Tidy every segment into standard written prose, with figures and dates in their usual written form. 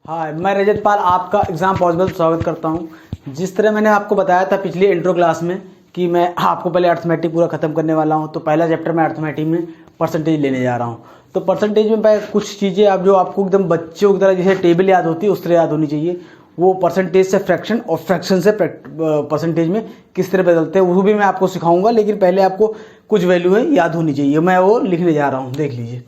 हाँ, मैं रजत पाल आपका एग्ज़ाम पॉसिबल स्वागत करता हूँ। जिस तरह मैंने आपको बताया था पिछली इंट्रो क्लास में कि मैं आपको पहले अर्थमेटिक पूरा ख़त्म करने वाला हूँ, तो पहला चैप्टर मैं अर्थमेटिक में परसेंटेज लेने जा रहा हूँ। तो परसेंटेज में कुछ चीज़ें आप जो आपको एकदम बच्चों की तरह जैसे टेबल याद होती है उस तरह याद होनी चाहिए। वो परसेंटेज से फ्रैक्शन और फ्रैक्शन से परसेंटेज में किस तरह बदलते हैं वो भी मैं आपको सिखाऊंगा, लेकिन पहले आपको कुछ वैल्यू है याद होनी चाहिए। मैं वो लिखने जा रहा हूँ, देख लीजिए।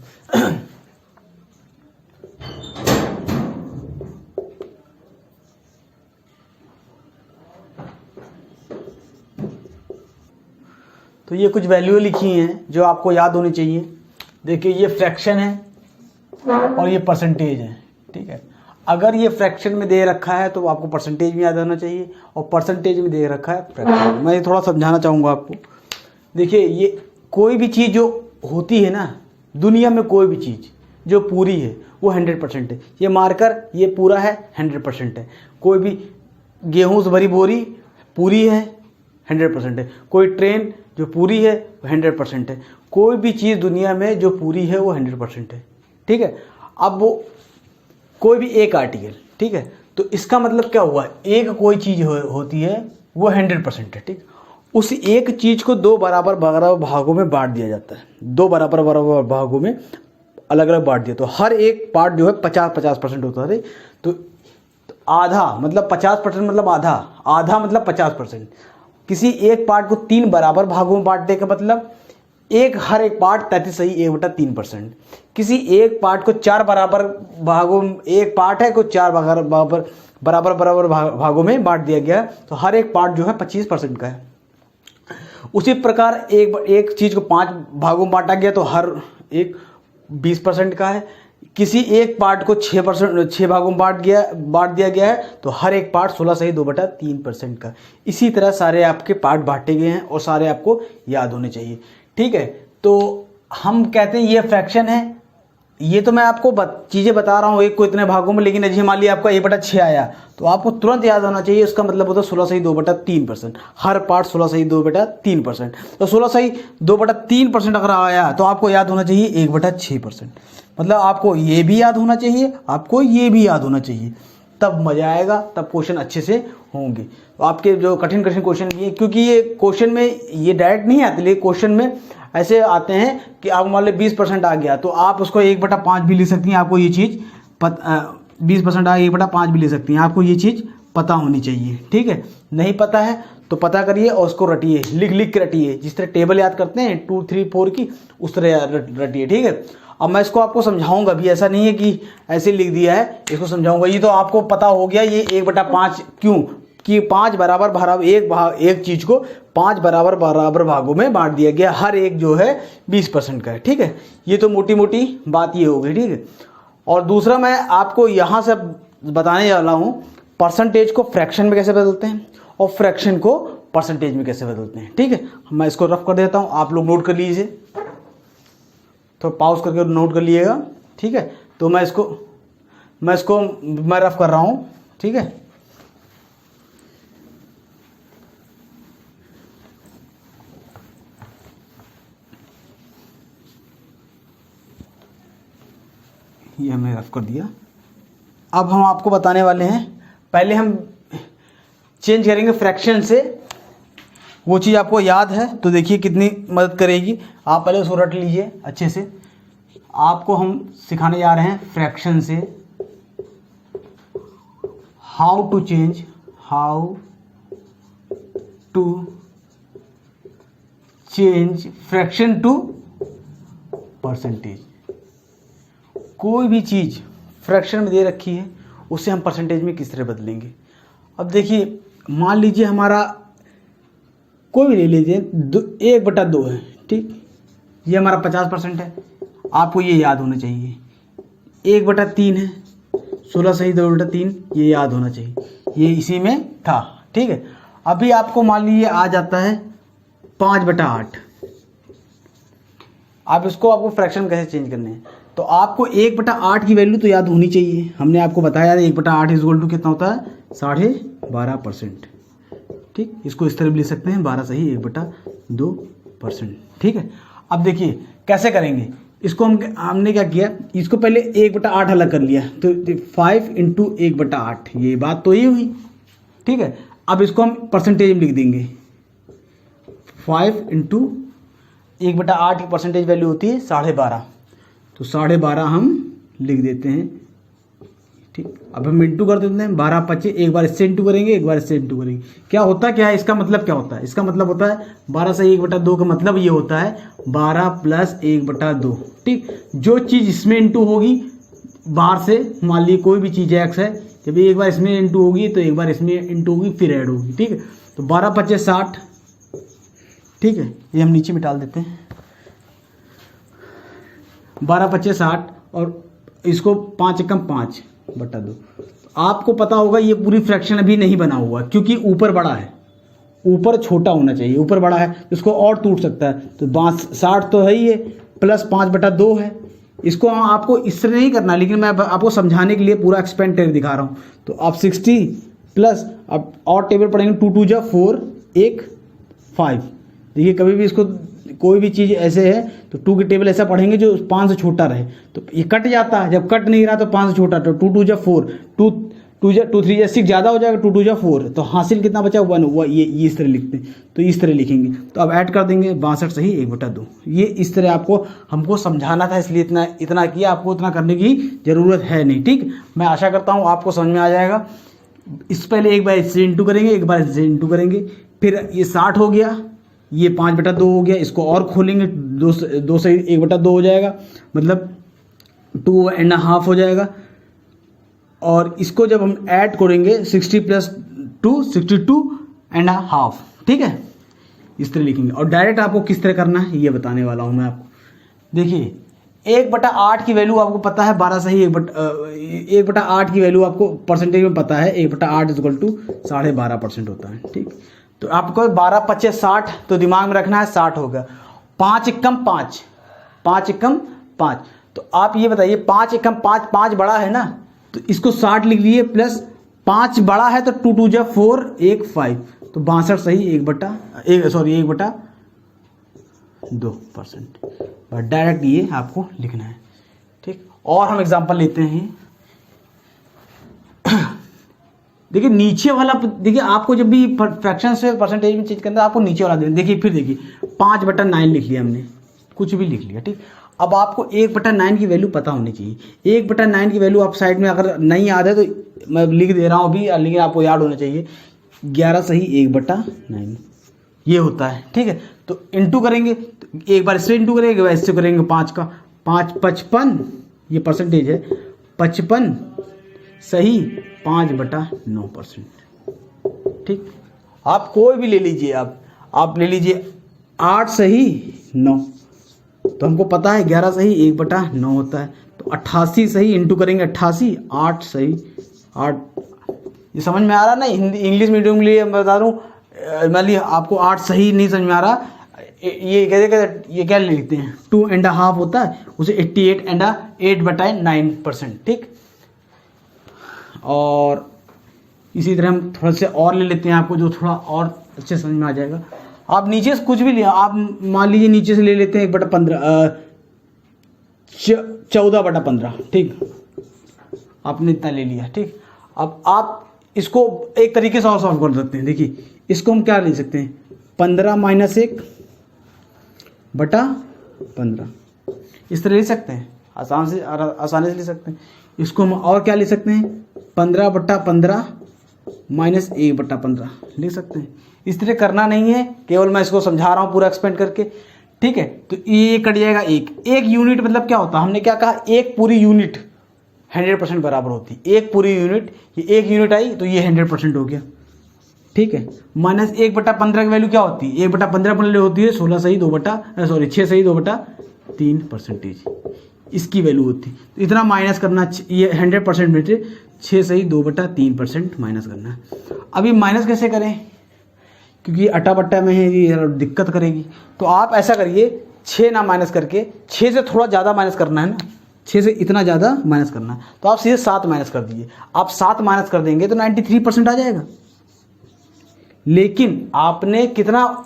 तो ये कुछ वैल्यू लिखी हैं जो आपको याद होनी चाहिए। देखिए, ये फ्रैक्शन है और ये परसेंटेज है, ठीक है। अगर ये फ्रैक्शन में दे रखा है तो आपको परसेंटेज भी याद होना चाहिए, और परसेंटेज में दे रखा है फ्रैक्शन। मैं ये थोड़ा समझाना चाहूँगा आपको। देखिए, ये कोई भी चीज़ जो होती है ना दुनिया में, कोई भी चीज़ जो पूरी है वो 100% है। ये मार्कर ये पूरा है, 100% है। कोई भी गेहूँ से भरी बोरी पूरी है, 100% है। कोई ट्रेन जो पूरी है वो 100% है। कोई भी चीज़ दुनिया में जो पूरी है वो 100% है, ठीक है। अब वो कोई भी एक आर्टिकल, ठीक है, तो इसका मतलब क्या हुआ, एक कोई चीज़ होती है वो 100% है, ठीक। उस एक चीज़ को दो बराबर भागों में बांट दिया जाता है, दो बराबर भागों में अलग अलग बांट दिया, तो हर एक पार्ट जो है 50-50% होता है। तो आधा मतलब 50% मतलब आधा, आधा मतलब 50%। किसी एक पार्ट को 3 बराबर भागों में बांटने का मतलब हर एक पार्ट 33/3%। किसी एक पार्ट को 4 बराबर भागों, एक पार्ट है को 4 बराबर भागों में बांट दिया गया, तो हर एक पार्ट जो है 25% का है। उसी प्रकार एक चीज़ को 5 भागों में बांटा गया तो हर एक 20% का है। किसी एक पार्ट को 6 भागों में बांट दिया गया है तो हर एक पार्ट 16/2/3% का। इसी तरह सारे आपके पार्ट बांटे गए हैं और सारे आपको याद होने चाहिए, ठीक है। तो हम कहते हैं ये फ्रैक्शन है, ये तो मैं आपको चीज़ें बता रहा हूँ एक को इतने भागों में, लेकिन अभी मान लिया आपका 1/6 आया तो आपको तुरंत याद होना चाहिए, उसका मतलब होता है 16/2/3%। हर पार्ट 16/2/3%। तो 16/2/3% अगर आया तो आपको याद होना चाहिए 1/6%। मतलब आपको ये भी याद होना चाहिए, आपको ये भी याद होना चाहिए, तब मजा आएगा, तब क्वेश्चन अच्छे से होंगे। तो आपके जो कठिन क्वेश्चन भी है, क्योंकि ये क्वेश्चन में ये डायरेक्ट नहीं आते, लेकिन क्वेश्चन में ऐसे आते हैं कि आप मान लो 20% आ गया तो आप उसको 1/5 भी ले सकती हैं। आपको ये चीज़ 20% आ 1/5 भी ले सकती हैं, आपको ये चीज़ पता होनी चाहिए, ठीक है। नहीं पता है तो पता करिए और उसको रटिए, लिख के रटिए। जिस तरह टेबल याद करते हैं 2, 3, 4 की, उस तरह रटिए, ठीक है। अब मैं इसको आपको समझाऊंगा भी, ऐसा नहीं है कि ऐसे लिख दिया है, इसको समझाऊंगा। ये तो आपको पता हो गया ये 1/5 क्यों, कि 5 बराबर एक चीज़ को 5 बराबर भागों में बांट दिया गया, हर एक जो है 20% का है, ठीक है। ये तो मोटी मोटी बात ये हो गई, ठीक है। और दूसरा मैं आपको यहाँ से बताने वाला हूँ परसेंटेज को फ्रैक्शन में कैसे बदलते हैं और फ्रैक्शन को परसेंटेज में कैसे बदलते हैं, ठीक है। मैं इसको रफ कर देता हूँ, आप लोग नोट कर लीजिए, तो पॉज करके नोट कर लीजिएगा, ठीक है। तो मैं रफ कर रहा हूँ, ठीक है। ये हमने रफ कर दिया। अब हम आपको बताने वाले हैं, पहले हम चेंज करेंगे फ्रैक्शन से। वो चीज़ आपको याद है तो देखिए कितनी मदद करेगी। आप पहले उसको रट लीजिए अच्छे से। आपको हम सिखाने जा रहे हैं फ्रैक्शन से how to change fraction to percentage. कोई भी चीज़ फ्रैक्शन में दे रखी है उसे हम परसेंटेज में किस तरह बदलेंगे। अब देखिए, मान लीजिए हमारा कोई भी ले लीजिए 1/2 है, ठीक। ये हमारा 50% है, आपको ये याद होना चाहिए। 1/3 है, 16/2/3, ये याद होना चाहिए, ये इसी में था, ठीक है। अभी आपको मान लीजिए आ जाता है 5/8। अब इसको आपको फ्रैक्शन कैसे चेंज करने हैं, तो आपको 1/8 की वैल्यू तो याद होनी चाहिए। हमने आपको बताया 1/8 = कितना होता है, 12.5%, ठीक। इसको इस तरह भी लिख सकते हैं 12 सही 1/2%, ठीक है। अब देखिए कैसे करेंगे, इसको हमने क्या किया, इसको पहले 1/8 अलग कर लिया, तो 5 × 1/8, ये बात तो ही हुई, ठीक है। अब इसको हम परसेंटेज में लिख देंगे, 5 × 1/8 की परसेंटेज वैल्यू होती है 12.5, तो 12.5 हम लिख देते हैं, ठीक। अब हम इंटू कर देते हैं, 12 × 25, एक बार इससे इंटू करेंगे, एक बार इससे इंटू करेंगे। क्या है इसका मतलब क्या होता है, इसका मतलब होता है 12 से 1/2 का मतलब ये होता है 12 + 1/2, ठीक। जो चीज़ इसमें इंटू होगी बाहर से, मान लीजिए कोई भी चीज़ एक्स है, जब एक बार इसमें इंटू होगी तो एक बार इसमें इंटू होगी, फिर ऐड होगी, ठीक है। तो 12 × 25 = 60, ठीक है। ये हम नीचे में डाल देते हैं, 12 × 25 = 60, और इसको 5 × 5/2। आपको पता होगा ये पूरी फ्रैक्शन अभी नहीं बना हुआ, क्योंकि ऊपर बड़ा है, ऊपर छोटा होना चाहिए, ऊपर बड़ा है इसको और टूट सकता है। तो 60 तो है ही है, प्लस 5/2 है। इसको आपको इस तरह नहीं करना, लेकिन मैं आपको समझाने के लिए पूरा एक्सपेंड करके दिखा रहा हूँ। तो आप 60 प्लस, अब और टेबल पढ़ेंगे, 2 × 2 = 4, 1 5। देखिए कभी भी इसको कोई भी चीज़ ऐसे है तो 2 की टेबल ऐसा पढ़ेंगे जो 5 से छोटा रहे, तो ये कट जाता है। जब कट नहीं रहा तो 5 से छोटा, तो 2 × 2 = 4, 2 × 3 = 6, ज़्यादा हो जाएगा, 2 × 2 = 4, तो हासिल कितना बचा, 1। ये इस तरह लिखते हैं, तो इस तरह लिखेंगे। तो अब ऐड कर देंगे, 62 सही 1/2। ये इस तरह आपको हमको समझाना था, इसलिए इतना किया, आपको उतना करने की ज़रूरत है नहीं, ठीक। मैं आशा करता हूँ आपको समझ में आ जाएगा। इस पहले एक बार इससे इंटू करेंगे, एक बार इससे इंटू करेंगे, फिर ये 60 हो गया, ये 5/2 हो गया, इसको और खोलेंगे, 2 से 1/2 हो जाएगा, मतलब 2.5 हो जाएगा। और इसको जब हम ऐड करेंगे 60 + 2 62.5, ठीक है। इस तरह लिखेंगे, और डायरेक्ट आपको किस तरह करना है ये बताने वाला हूँ मैं आपको। देखिए 1/8 की वैल्यू आपको पता है, 12 सही 1/8 की वैल्यू आपको परसेंटेज में पता है, 1/8 = 12.5% होता है, ठीक। तो आपको 12 × 25 = 60, तो दिमाग में रखना है 60 होगा। 5 × 5, 5 × 5, तो आप ये बताइए 5 × 5, 5 बड़ा है ना, तो इसको 60 लिख लिए, प्लस 5 बड़ा है तो 2 × 2 = 4, 1 5, तो 62 सही 1/2%। बट डायरेक्ट ये आपको लिखना है, ठीक। और हम एग्जांपल लेते हैं, देखिए नीचे वाला, देखिए आपको जब भी फ्रैक्शन से परसेंटेज में चेंज करना है, आपको नीचे वाला देना। देखिए फिर देखिए 5/9 लिख लिया हमने, कुछ भी लिख लिया, ठीक। अब आपको 1/9 की वैल्यू पता होनी चाहिए। 1/9 की वैल्यू आप साइड में अगर नहीं याद है तो मैं लिख दे रहा हूँ अभी, लेकिन आपको याद होना चाहिए, 11 सही 1/9 ये होता है, ठीक है। तो इंटू करेंगे, तो एक बार इससे इंटू करेंगे, एक बार इससे करेंगे, 5 का 5 55, ये परसेंटेज है, 55 सही 5/9%, ठीक। आप कोई भी ले लीजिए, आप ले लीजिए 8 सही 9, तो हमको पता है 11 सही 1/9 होता है, तो 88 सही इंटू करेंगे, 88 8 सही 8। ये समझ में आ रहा ना, हिंदी इंग्लिश मीडियम के लिए मैं बता दूँ, मान लीजिए आपको 8 सही नहीं समझ में आ रहा, ये कहते ये क्या लिखते हैं, 2.5 होता है, उसे 88.8/9%, ठीक। और इसी तरह हम थोड़ा से और ले लेते हैं, आपको जो थोड़ा और अच्छे समझ में आ जाएगा। आप नीचे से कुछ भी लिया, आप मान लीजिए नीचे से ले लेते हैं 1/15, 14/15, ठीक। आपने इतना ले लिया, ठीक। अब आप इसको एक तरीके से और सॉल्व कर सकते हैं। देखिए इसको हम क्या ले सकते हैं, 15 - 1/15, इस तरह ले सकते हैं, आसानी से ले सकते हैं। इसको हम और क्या ले सकते हैं, 15/15 - 1/15 ले सकते हैं। इस तरह करना नहीं है, केवल मैं इसको समझा रहा हूँ पूरा एक्सपेंड करके, ठीक है। तो ये कट जाएगा, एक यूनिट मतलब क्या होता है, हमने क्या कहा, एक पूरी यूनिट 100% बराबर होती है। एक पूरी यूनिट, ये एक यूनिट आई तो ये 100% हो गया, ठीक है। माइनस 1/15 की वैल्यू क्या होती है, 1/15 वैल्यू होती है 6 सही 2/3%, इसकी वैल्यू होती है। तो इतना माइनस करना, ये 100% में से 6 सही 2/3% माइनस करना है। अब ये माइनस कैसे करें, क्योंकि अट्टा बट्टा में है, ये दिक्कत करेगी। तो आप ऐसा करिए, 6 ना माइनस करके 6 से थोड़ा ज़्यादा माइनस करना है ना, 6 से इतना ज़्यादा माइनस करना है, तो आप सीधे 7 माइनस कर दीजिए। आप 7 माइनस कर देंगे तो 93% आ जाएगा। लेकिन आपने कितना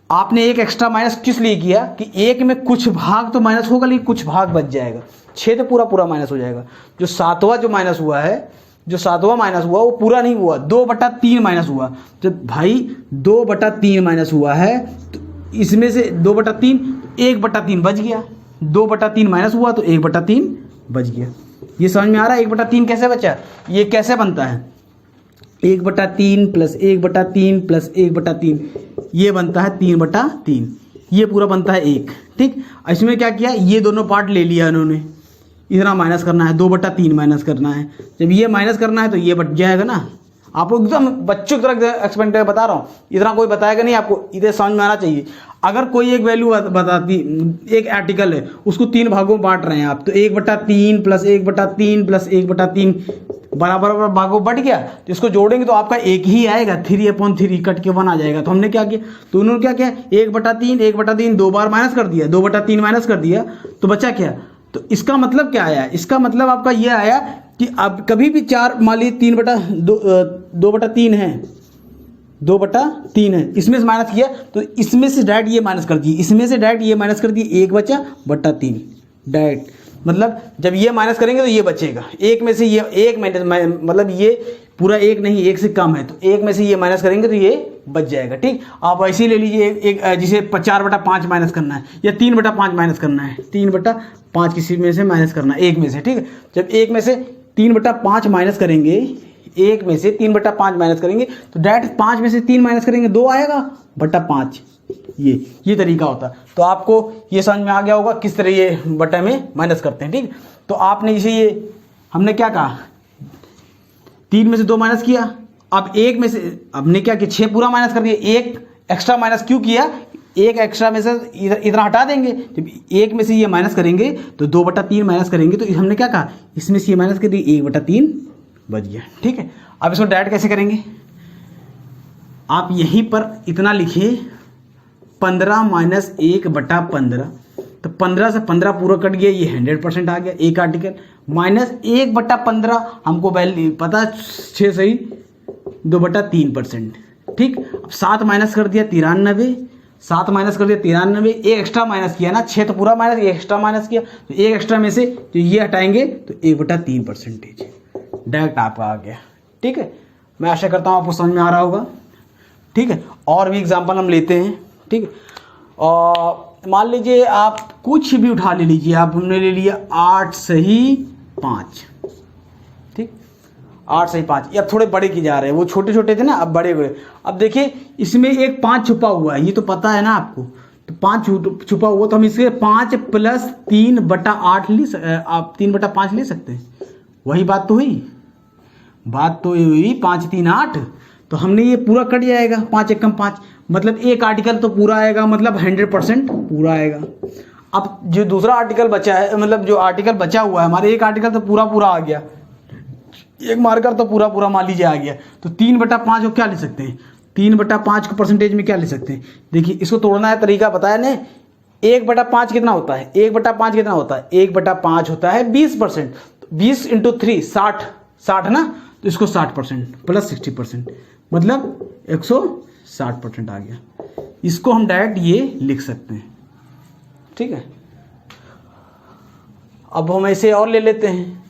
आपने एक एक्स्ट्रा माइनस किस लिए किया कि एक में कुछ भाग तो माइनस होगा लेकिन कुछ भाग बच जाएगा, 6 तो पूरा पूरा माइनस हो जाएगा। जो सातवां जो माइनस हुआ है, जो सातवां माइनस हुआ वो पूरा नहीं हुआ, 2/3 माइनस हुआ। जब भाई 2/3 माइनस हुआ है तो इसमें से 2/3 1/3 बच गया, 2/3 माइनस हुआ तो 1/3 बच गया। ये समझ में आ रहा है 1/3 कैसे बचा? ये कैसे बनता है 1/3 प्लस 1/3 प्लस 1/3, ये बनता है 3/3, ये पूरा बनता है 1। ठीक, इसमें क्या किया, ये दोनों पार्ट ले लिया इन्होंने, इतना माइनस करना है, 2/3 माइनस करना है। जब ये माइनस करना है तो ये बच जाएगा ना। आपको एकदम बच्चों की तरह एक्सपेरिमेंट बता रहा हूँ, इतना कोई बताएगा नहीं आपको, इधर समझ में आना चाहिए। अगर कोई एक वैल्यू बताती, एक आर्टिकल है उसको 3 भागों में बांट रहे हैं आप, तो 1/3 प्लस 1/3 प्लस 1/3 बराबर भागों बढ़ गया, तो इसको जोड़ेंगे तो आपका एक ही आएगा, 3/3 कट के 1 आ जाएगा। तो हमने क्या किया, तो उन्होंने क्या किया 1/3 2 बार माइनस कर दिया, 2/3 माइनस कर दिया तो बचा क्या। तो इसका मतलब क्या आया, इसका मतलब आपका ये आया कि अब कभी भी 4 मान लीजिए 2/3 है, 2/3 है, इसमें से माइनस किया तो इसमें से डायरेक्ट ये माइनस कर दिए, इसमें से डायरेक्ट ये माइनस कर दिए, 1 बचा 3 डायरेक्ट। मतलब जब ये माइनस करेंगे तो ये बचेगा, एक में से ये एक माइनस, मतलब ये पूरा एक नहीं, एक से कम है, तो एक में से ये माइनस करेंगे तो ये बच जाएगा। ठीक, आप ऐसे ही ले लीजिए एक जिसे 4/5 माइनस करना है या 3/5 माइनस करना है, 3/5 किसी में से माइनस करना है, एक में से। ठीक है, जब एक में से 3/5 माइनस करेंगे, एक में से 3/5 माइनस करेंगे तो डायरेक्ट 5 में से 3 माइनस करेंगे 2 आएगा बटा 5, ये तरीका होता है। तो आपको ये समझ में आ गया होगा किस तरह ये बटा में माइनस करते हैं। ठीक, तो आपने इसे ये हमने क्या कहा 3 में से 2 माइनस किया, अब एक में से हमने क्या किया 6 पूरा माइनस कर दिया, एक एक्स्ट्रा माइनस क्यों किया, एक एक्स्ट्रा में से इतना हटा देंगे, जब एक में से ये माइनस करेंगे तो 2/3 माइनस करेंगे, तो हमने क्या कहा इसमें से ये माइनस कर दिए 1/3 बच गया। ठीक है, अब इसको डायरेक्ट कैसे करेंगे, आप यहीं पर इतना लिखिए 15 माइनस 1/15, तो 15 से 15 पूरा कट गया, ये 100% आ गया एक आर्टिकल, माइनस 1/15 हमको वैल्यू पता 6 सही 2/3%। ठीक, अब 7 माइनस कर दिया 93, 7 माइनस कर दिया 93, एक एक्स्ट्रा माइनस किया ना, 6 तो पूरा माइनस, एक एक्स्ट्रा माइनस किया, तो एक एक्स्ट्रा में से जो ये हटाएंगे तो 1/3% डायरेक्ट आपका आ गया। ठीक है, मैं आशा करता हूँ आपको समझ में आ रहा होगा। ठीक है, और भी एग्जाम्पल हम लेते हैं। ठीक है, और मान लीजिए आप कुछ भी उठा ले लीजिए, आप हमने ले लिया 8 सही 5। ठीक, 8 सही 5, ये अब थोड़े बड़े की जा रहे हैं, वो छोटे छोटे थे ना अब बड़े हुए। अब देखिए इसमें एक 5 छुपा हुआ है, ये तो पता है ना आपको, तो 5 छुपा हुआ, तो हम इसके 5 प्लस 3/8 आप 3/5 ले सकते हैं। वही बात तो हुई, बात तो हुई 5 3 8, तो हमने ये पूरा कट जाएगा, 5 एकम 5, मतलब एक आर्टिकल तो पूरा आएगा, मतलब 100% पूरा आएगा। अब जो दूसरा आर्टिकल बचा है, मतलब जो आर्टिकल बचा हुआ है हमारे, एक आर्टिकल तो पूरा पूरा आ गया, एक मार्कर तो पूरा पूरा मान लीजिए आ गया, तो 3/5 को क्या ले सकते हैं, 3/5 को परसेंटेज में क्या ले सकते हैं। देखिए इसको तोड़ना है, तरीका बताया ने, 1/5 कितना होता है, 1/5 कितना होता है, 1/5 होता है 20%, 20 × 3 60 ना, तो इसको 60% प्लस 60%, मतलब 160% आ गया। इसको हम डायरेक्ट ये लिख सकते हैं। ठीक है, अब हम ऐसे और ले लेते हैं,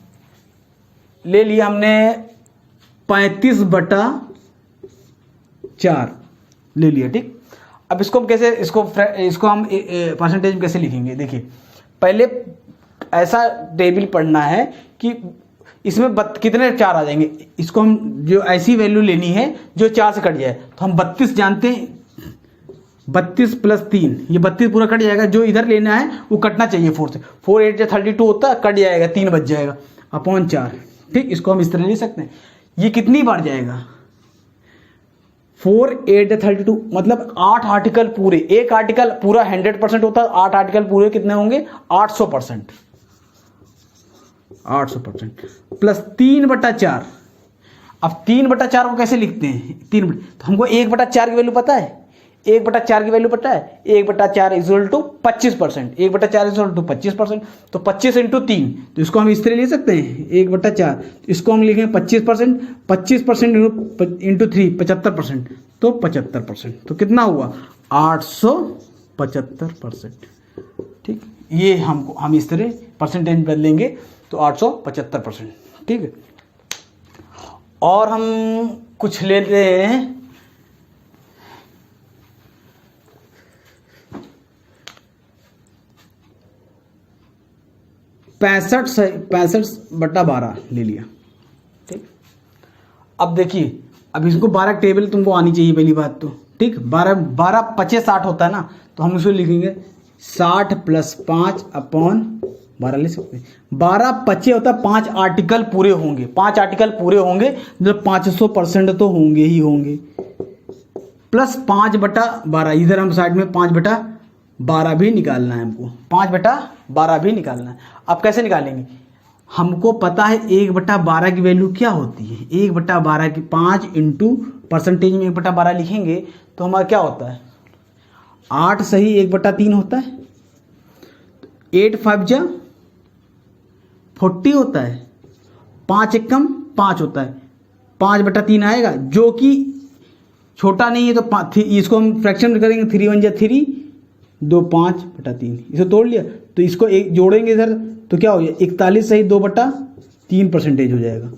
ले लिया हमने 35/4 ले लिया। ठीक, अब इसको हम कैसे, इसको हम परसेंटेज में कैसे लिखेंगे। देखिए पहले ऐसा टेबल पढ़ना है कि इसमें कितने 4 आ जाएंगे, इसको हम जो ऐसी वैल्यू लेनी है जो 4 से कट जाए, तो हम 32 जानते हैं, 32 प्लस 3, ये 32 पूरा कट जाएगा, जो इधर लेना है वो कटना चाहिए 4 से, 4 8 32 होता है, कट जाएगा 3 बच जाएगा अपॉन 4। ठीक, इसको हम इस तरह ले सकते हैं। ये कितनी बार जाएगा, 4 8 32, मतलब 8 आर्टिकल पूरे, एक आर्टिकल पूरा 100% होता है, 8 आर्टिकल पूरे कितने होंगे 800%, 800% प्लस 3/4। अब 3/4 को कैसे लिखते हैं, 3, तो हमको 1/4 की वैल्यू पता है, 1/4 की वैल्यू पता है, 1/4 इक्वल टू 25%, 1/4 इक्वल टू 25%, तो 25 × 3, तो इसको हम इस तरह ले सकते हैं 1/4, इसको हम लिखेंगे 25%, 25% × 3 75%, तो 75%, तो कितना हुआ 875%। ठीक, ये हम इस तरह परसेंटेज बदलेंगे तो 875%। ठीक है, और हम कुछ ले रहे हैं, पैंसठ बटा 12 ले लिया। ठीक, अब देखिए, अब इसको 12 टेबल तुमको आनी चाहिए पहली बात तो। ठीक, 12 25 60 होता है ना, तो हम इसको लिखेंगे 60 + 5 अपॉन 12 ले सकते हैं। 12 25 होता है 5 आर्टिकल पूरे होंगे, 5 आर्टिकल पूरे होंगे, मतलब 500% तो होंगे ही होंगे, प्लस 5 बटा 12, इधर हम साइड में 5 बटा 12 भी निकालना है हमको, 5 बटा 12 भी निकालना है। अब कैसे निकालेंगे, हमको पता है 1 बटा 12 की वैल्यू क्या होती है। 1 बटा 12 की 5 इंटू परसेंटेज में 1 बटा 12 लिखेंगे तो हमारा क्या होता है, 8 सही 1 बटा 3 होता है, 8 5 जा 40 होता है, 5 एकम 5 होता है, 5 बटा 3 आएगा, जो कि छोटा नहीं है तो इसको हम फ्रैक्शन में करेंगे, 3 1 जा 3, 2 5 बटा 3, इसे तोड़ लिया तो इसको एक जोड़ेंगे इधर तो क्या हो गया, 41 सही 2 बटा 3 परसेंटेज हो जाएगा।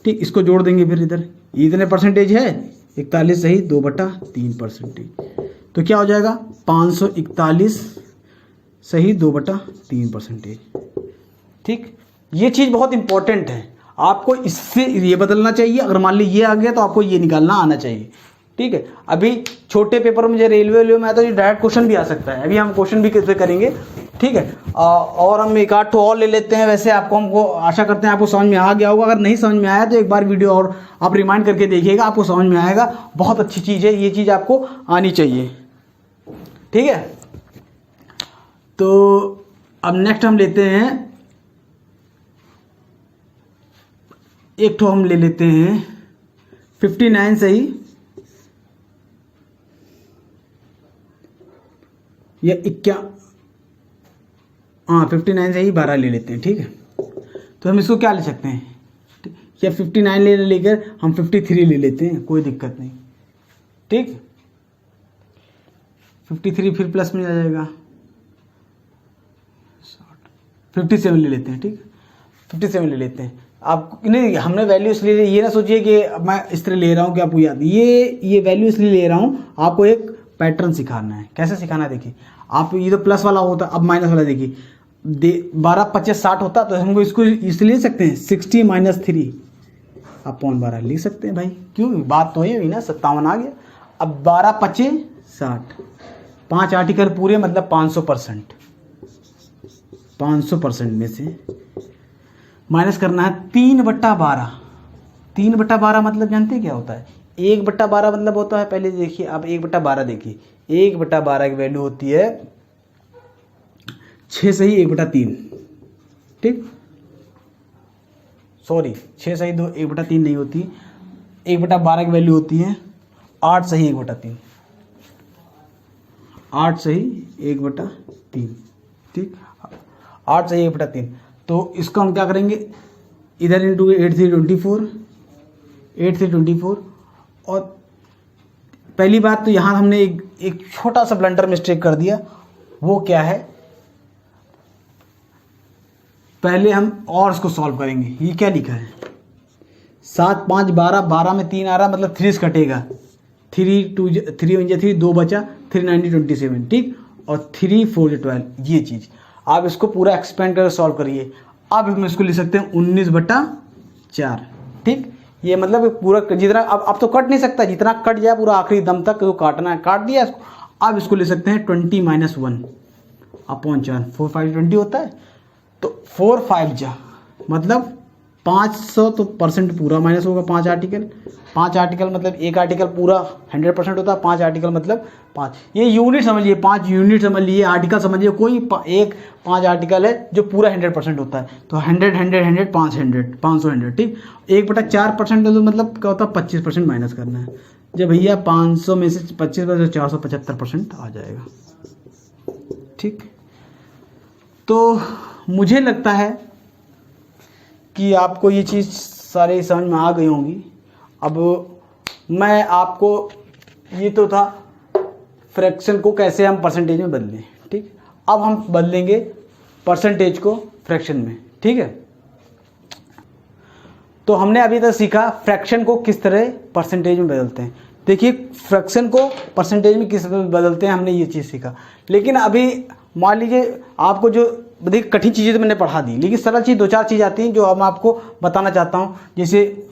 ठीक, इसको जोड़ देंगे फिर इधर, इतने परसेंटेज है, 41 सही 2 बटा 3 परसेंटेज, तो क्या हो जाएगा 541 सही 2 बटा 3 परसेंटेज। ठीक, ये चीज़ बहुत इंपॉर्टेंट है, आपको इससे ये बदलना चाहिए। अगर मान ली ये आ गया तो आपको ये निकालना आना चाहिए। ठीक है, अभी छोटे पेपर में जो रेलवे में आता है, डायरेक्ट क्वेश्चन भी आ सकता है, अभी हम क्वेश्चन भी कैसे करेंगे। ठीक है, और हम एक आध और ले लेते हैं। वैसे हमको आशा करते हैं आपको समझ में आ गया होगा। अगर नहीं समझ में आया तो एक बार वीडियो और आप रिमाइंड करके देखिएगा, आपको समझ में आएगा। बहुत अच्छी चीज़ है, ये चीज़ आपको आनी चाहिए। ठीक है, तो अब नेक्स्ट हम लेते हैं, एक तो हम ले लेते हैं 59 सही या 59 से ही 12 ले लेते हैं। ठीक है, तो हम इसको क्या ले सकते हैं, या 59 लेकर हम 53 ले लेते हैं, कोई दिक्कत नहीं। ठीक, 53 फिर प्लस में आ जाएगा, 57 ले लेते हैं। ठीक, 57 ले लेते हैं। आप नहीं, हमने वैल्यू इसलिए, ये ना सोचिए कि मैं इस तरह ले रहा हूँ कि आपको याद, ये वैल्यू इसलिए ले रहा हूँ, आपको एक पैटर्न सिखाना है। कैसे सिखाना है, देखिए आप, ये तो प्लस वाला होता, अब माइनस वाला देखिए, 12 25 60 होता तो हमको इसको इसलिए ले सकते हैं 60 - 3 अपॉन 12 लिख सकते हैं भाई। क्यों, बात तो ये हुई ना, 57 आ गया। अब 12 25 60, 5 आर्टिकल पूरे मतलब 500%, 500% में से माइनस करना है 3 बटा 12। 3 बटा 12 मतलब जानते हैं क्या होता है, 1 बटा 12 मतलब होता है, पहले देखिए आप 1 बटा 12 देखिए, 1 बटा 12 की वैल्यू होती है 6 सही 1 बटा 3। ठीक, सॉरी 6 सही 2 1 बटा 3 नहीं होती, 1 बटा 12 की वैल्यू होती है 8 सही 1 बटा 3, 8 सही 1 बटा 3। ठीक, 8 सही 1 बटा 3। तो इसको हम क्या करेंगे, इधर इंटू 8 3 24, 8 3 24। और पहली बात तो यहाँ हमने एक छोटा सा ब्लंडर मिस्टेक कर दिया, वो क्या है, पहले हम और इसको सॉल्व करेंगे। ये क्या लिखा है, 7 5 12, 12 में 3 आ रहा मतलब 3 कटेगा, 3 2 3 1 3, 2 बचा, 3 9 27। ठीक, और 3 4 12, ये चीज़ आप इसको पूरा एक्सपेंड करके सॉल्व करिए। अब हम इसको लिख सकते हैं 19 बटा 4। ठीक, ये मतलब पूरा जितना, अब तो कट नहीं सकता, जितना कट जाए पूरा आखिरी दम तक जो काटना है काट दिया इसको। अब इसको ले सकते हैं 20 - 1 अपॉन 4, 4 5 20 होता है, तो 4 5 जा मतलब 500, तो परसेंट पूरा माइनस होगा। 5 आर्टिकल मतलब एक आर्टिकल पूरा 100% होता है, 5 आर्टिकल मतलब 5, ये यूनिट समझिए, 5 यूनिट समझ लीजिए, आर्टिकल समझिए, कोई एक 5 आर्टिकल है जो पूरा 100% होता है, तो 100 100 100 500 500 100। ठीक, 1 बटा 4% तो मतलब क्या होता है 25% माइनस करना है। जब भैया 500 में से 25% 475% आ जाएगा। ठीक, तो मुझे लगता है कि आपको ये चीज़ सारी समझ में आ गई होंगी। अब मैं आपको, ये तो था फ्रैक्शन को कैसे हम परसेंटेज में बदलें। ठीक, अब हम बदलेंगे परसेंटेज को फ्रैक्शन में। ठीक है, तो हमने अभी तक सीखा फ्रैक्शन को किस तरह परसेंटेज में बदलते हैं। देखिए फ्रैक्शन को परसेंटेज में किस तरह बदलते हैं, हमने ये चीज़ सीखा। लेकिन अभी मान लीजिए आपको जो देखिए कठिन चीज़ें तो मैंने पढ़ा दी, लेकिन सरल चीज़ 2-4 चीज़ आती हैं जो अब मैं आपको बताना चाहता हूँ। जैसे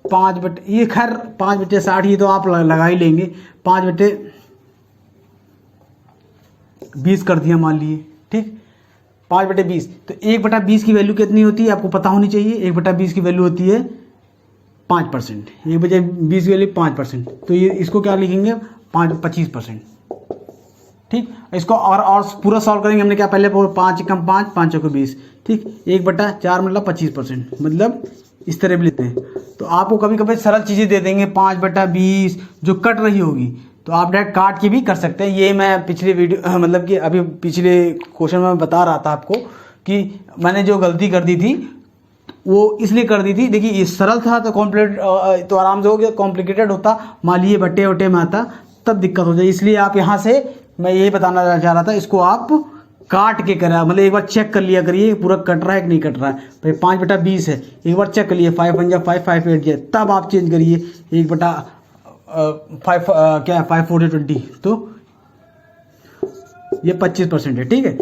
5 बटे, ये खैर 5/60 ये तो आप लगा ही लेंगे। 5/20 कर दिया मान लिए। ठीक, 5/20, तो 1/20 की वैल्यू कितनी होती है आपको पता होनी चाहिए। 1/20 की वैल्यू होती है 5%। 1/20 की वैल्यू 5%, तो ये इसको क्या लिखेंगे 25%। ठीक, इसको और पूरा सॉल्व करेंगे। हमने क्या पहले 5 × 5 5 × 20। ठीक, 1/4 मतलब 25%, मतलब इस तरह भी लेते हैं। तो आपको कभी कभी सरल चीज़ें दे देंगे 5/20 जो कट रही होगी, तो आप डायरेक्ट काट के भी कर सकते हैं। ये मैं पिछले वीडियो मतलब कि अभी पिछले क्वेश्चन में बता रहा था आपको कि मैंने जो गलती कर दी थी वो इसलिए कर दी थी। देखिए ये सरल था तो तो आराम से हो गया, कॉम्प्लिकेटेड होता मान लीजिए बट्टे वट्टे में आता तब दिक्कत हो जाए। इसलिए आप यहाँ से मैं यही बताना चाह रहा था, इसको आप काट के करा, मतलब एक बार चेक कर लिया करिए पूरा कट रहा है कि नहीं कट रहा है। भाई 5/20 है, एक बार चेक कर लिए 5 × 5 5 5 8 तब आप चेंज करिए 1/5 क्या 5 4 20, तो ये 25% है। ठीक है,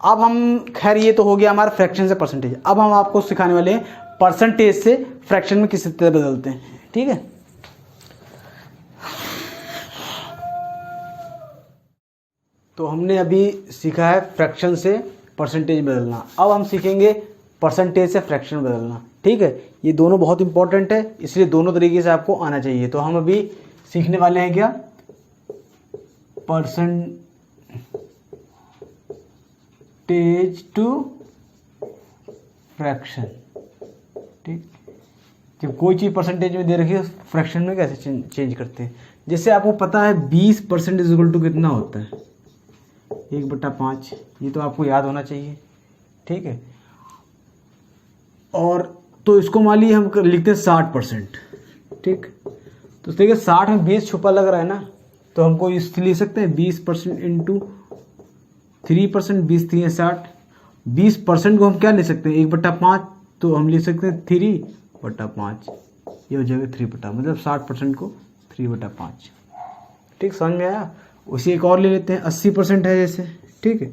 अब हम खैर ये तो हो गया हमारा फ्रैक्शन से परसेंटेज। अब हम आपको सिखाने वाले हैं परसेंटेज से फ्रैक्शन में किस तरह बदलते हैं। ठीक है, तो हमने अभी सीखा है फ्रैक्शन से परसेंटेज बदलना। अब हम सीखेंगे परसेंटेज से फ्रैक्शन बदलना। ठीक है, ये दोनों बहुत इंपॉर्टेंट है, इसलिए दोनों तरीके से आपको आना चाहिए। तो हम अभी सीखने वाले हैं क्या, परसेंटेज टू फ्रैक्शन। ठीक, जब कोई चीज़ परसेंटेज में दे रखी है फ्रैक्शन में कैसे चेंज करते हैं। जैसे आपको पता है 20% = कितना होता है 1/5, ये तो आपको याद होना चाहिए। ठीक है, और तो इसको मान लीजिए हम लिखते हैं 60%। ठीक, तो देखिए 60 में 20 छुपा लग रहा है ना, तो हमको इसलिए लिख सकते हैं 20% × 3%। 20 3 60, 20% को हम क्या ले सकते हैं 1/5, तो हम लिख सकते हैं 3/5, ये हो जाएगा 3/, मतलब 60% को 3/5। ठीक, समझ में आया। उसी एक और ले लेते हैं 80% है जैसे। ठीक है,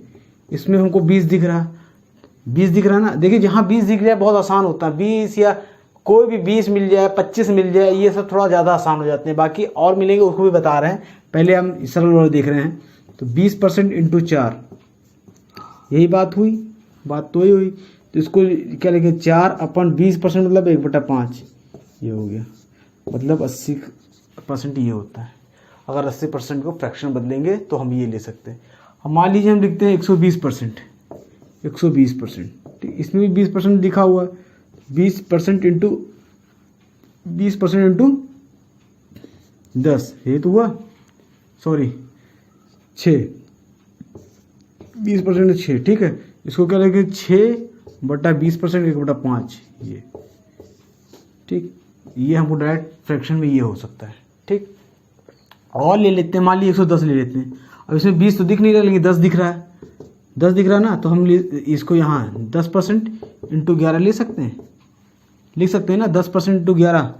इसमें हमको 20 दिख रहा, 20 दिख रहा ना। देखिए जहाँ 20 दिख जाए बहुत आसान होता है, 20 या कोई भी 20 मिल जाए 25 मिल जाए, ये सब थोड़ा ज़्यादा आसान हो जाते हैं। बाकी और मिलेंगे उसको भी बता रहे हैं, पहले हम सरल वाले देख रहे हैं। तो 20% × 4, यही बात हुई, बात तो ही हुई। तो इसको क्या लिखे 4/20% मतलब 1/5, ये हो गया, मतलब 80% ये होता है। अगर 80% को फ्रैक्शन बदलेंगे तो हम ये ले सकते हैं। हम मान लीजिए हम लिखते हैं 120%। 120%, ठीक, इसमें भी 20% लिखा हुआ है। 20% × 10, ये तो हुआ, सॉरी 6, 20% 6। ठीक है, इसको क्या लिखें 6/20% 1/5, ये। ठीक, ये हमको डायरेक्ट फ्रैक्शन में ये हो सकता है। ठीक, और ले लेते हैं, मान लीजिए 110 ले लेते हैं। अब इसमें 20 तो दिख नहीं रहा, लेकिन 10 दिख रहा है, 10 दिख रहा है ना, तो हम इसको यहाँ 10% × 11 ले सकते हैं, लिख सकते हैं ना 10% × 11,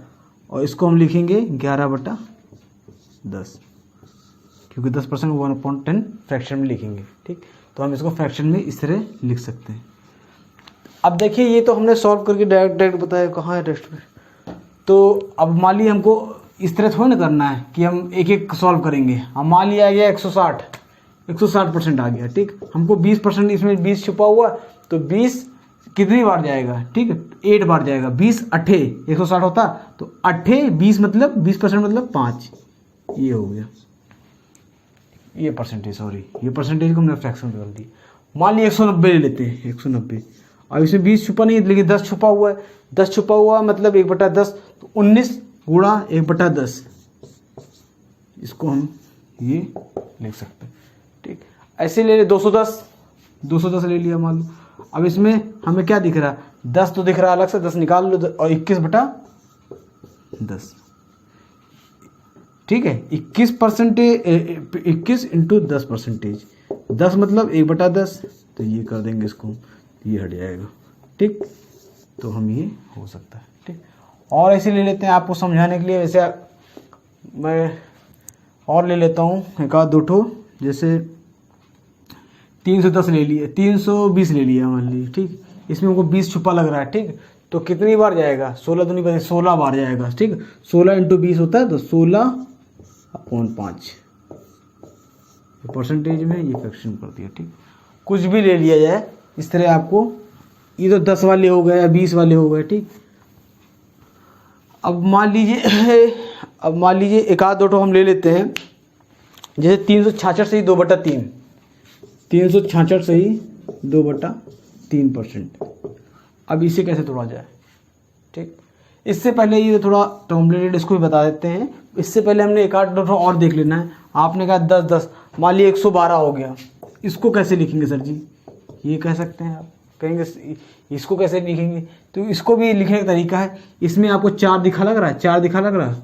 और इसको हम लिखेंगे 11/10, क्योंकि 10% 1/10 फ्रैक्शन में लिखेंगे। ठीक, तो हम इसको फ्रैक्शन में इस तरह लिख सकते हैं। अब देखिए ये तो हमने सॉल्व करके डायरेक्ट बताया, कहाँ है टेस्ट में। तो अब मान लीजिए हमको इस तरह थोड़ी ना करना है कि हम एक एक सॉल्व करेंगे। हम मान लिया आ गया 160% आ गया। ठीक, हमको 20%, इसमें 20 छुपा हुआ, तो 20 कितनी बार जाएगा, ठीक है 8 बार जाएगा। 20 8 160 होता, तो 8 20 मतलब 20% मतलब 5, ये हो गया ये परसेंटेज। सॉरी, ये परसेंटेज को हमने फ्रैक्शन में बदल दी। मान लिया 190 ले लेते हैं, 190। अब इसमें 20 छुपा नहीं है, लेकिन 10 छुपा हुआ है। 10 छुपा हुआ मतलब 1/10, तो 19 × 1/10, इसको हम ये लिख सकते हैं। ठीक, ऐसे ले 210 ले लिया मान लो। अब इसमें हमें क्या दिख रहा है, 10 तो दिख रहा है अलग से, 10 निकाल लो, और 21/10। ठीक है। 21 इंटू 10%, 10 मतलब 1/10, तो ये कर देंगे इसको, ये हट जाएगा। ठीक, तो हम ये हो सकता है। ठीक, और ऐसे ले लेते हैं आपको समझाने के लिए, वैसे मैं और ले लेता हूँ एक आध दो ठो, जैसे 310 ले लिए, 320 ले लिया मान लीजिए। ठीक, इसमें हमको 20 छुपा लग रहा है। ठीक, तो कितनी बार जाएगा, 16 दूनी 16 बार जाएगा। ठीक, 16 इंटू 20 होता है, तो 16/5 परसेंटेज में ये फ्रैक्शन कर दिया। ठीक, कुछ भी ले लिया जाए इस तरह आपको, ये तो 10 वाले हो गए या 20 वाले हो गए। ठीक, अब मान लीजिए एक आध दो ठो हम ले लेते हैं, जैसे 366 से ही 2/3, 366 से ही 2/3%। अब इसे कैसे तोड़ा जाए। ठीक, इससे पहले ये थोड़ा टर्मलेटेड, इसको भी बता देते हैं। इससे पहले हमने एक आध दो ठो और देख लेना है। आपने कहा 10, मान लीजिए 112 हो गया, इसको कैसे लिखेंगे सर जी, ये कह सकते हैं आप, कहेंगे इसको कैसे लिखेंगे, तो इसको भी लिखने का तरीका है। इसमें आपको 4 दिखा लग रहा है, 4 दिखा लग रहा है,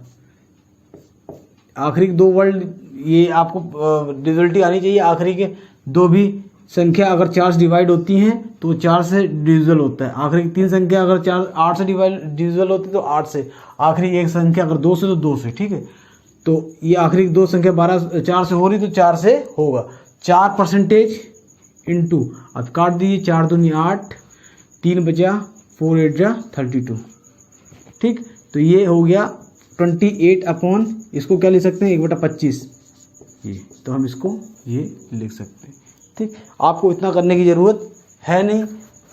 आखिरी 2 वर्ड ये आपको डिविजिबिलिटी आनी चाहिए। आखिरी के 2 भी संख्या अगर 4 से डिवाइड होती हैं तो 4 से डिविजिबल होता है। आखिरी 3 संख्या अगर 8 से डिविजिबल होती है तो 8 से, आखिरी एक संख्या अगर 2 से तो 2 से। ठीक है, तो ये आखिरी 2 संख्या 4 से हो रही तो 4 से होगा। 4% इंटू, अब काट दीजिए, 4 दूनी 8, 3 बचा, 4 8 जा 32। ठीक, तो ये हो गया 28 अपॉन, इसको क्या लिख सकते हैं, 1/25 ये, तो हम इसको ये लिख सकते हैं। ठीक, आपको इतना करने की ज़रूरत है नहीं।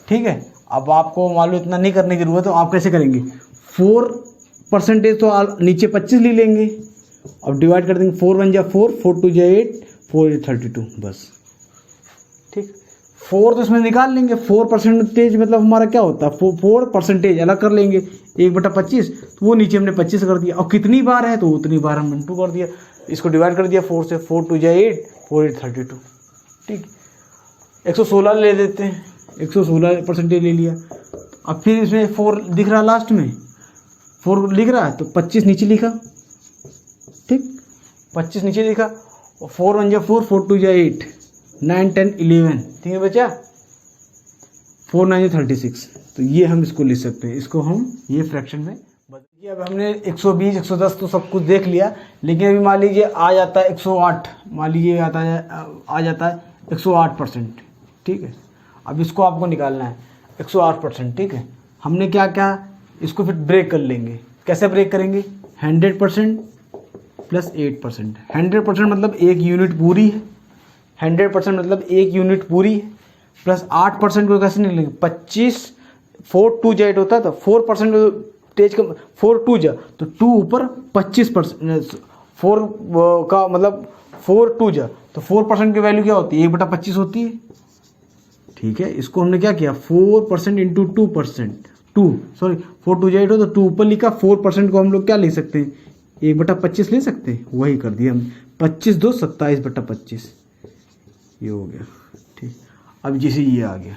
ठीक है, अब आपको मालूम इतना नहीं करने की ज़रूरत है, तो आप कैसे करेंगे, 4% तो नीचे 25 ले लेंगे, अब डिवाइड कर देंगे, 4 1 जा 4, 4 2 जा 8, 4 8 32 बस। ठीक, 4 तो इसमें निकाल लेंगे, 4% मतलब हमारा क्या होता है, 4% अलग कर लेंगे, 1/25, तो वो नीचे हमने 25 कर दिया। और कितनी बार है तो उतनी बार हम इंटू कर दिया, इसको डिवाइड कर दिया 4 से, 4 2 जा 8, 4 8 32। ठीक, 116 ले लेते हैं, 116% ले लिया। अब फिर इसमें 4 दिख रहा लास्ट में, 4 लिख रहा है तो 25 नीचे लिखा। ठीक, 25 नीचे लिखा, और 4 1 जा 4, 4 2 जा 8, 9 10 11, 3 बचा, 4 9 36। तो ये हम इसको लिख सकते हैं, इसको हम ये फ्रैक्शन में बदलिए। अब हमने 120 110 तो सब कुछ देख लिया, लेकिन अभी मान लीजिए आ जाता है 108, मान लीजिए आ जाता है 108%। ठीक है, अब इसको आपको निकालना है 108%। ठीक है, हमने क्या क्या, इसको फिर ब्रेक कर लेंगे। कैसे ब्रेक करेंगे, 100% प्लस 8%। 100% मतलब 1 यूनिट पूरी है, 100% मतलब 1 यूनिट पूरी है, प्लस 8% को कैसे निकलेंगे, 25, 4 2 जा 8 होता है, तो 4% तेज का 4 2 जा, तो 2 ऊपर 25%, 4 का मतलब 4 2 जा, तो 4% की वैल्यू क्या होती है, 1/25 होती है। ठीक है, इसको हमने क्या किया, 4% इंटू 2%, 4 2 जा 8 हो तो 2 ऊपर लिखा, 4% को हम लोग क्या लिख सकते हैं, 1/25 ले सकते हैं, वही कर दिया हम, 25 2 27/25 ये हो गया। ठीक, अब जैसे ये आ गया।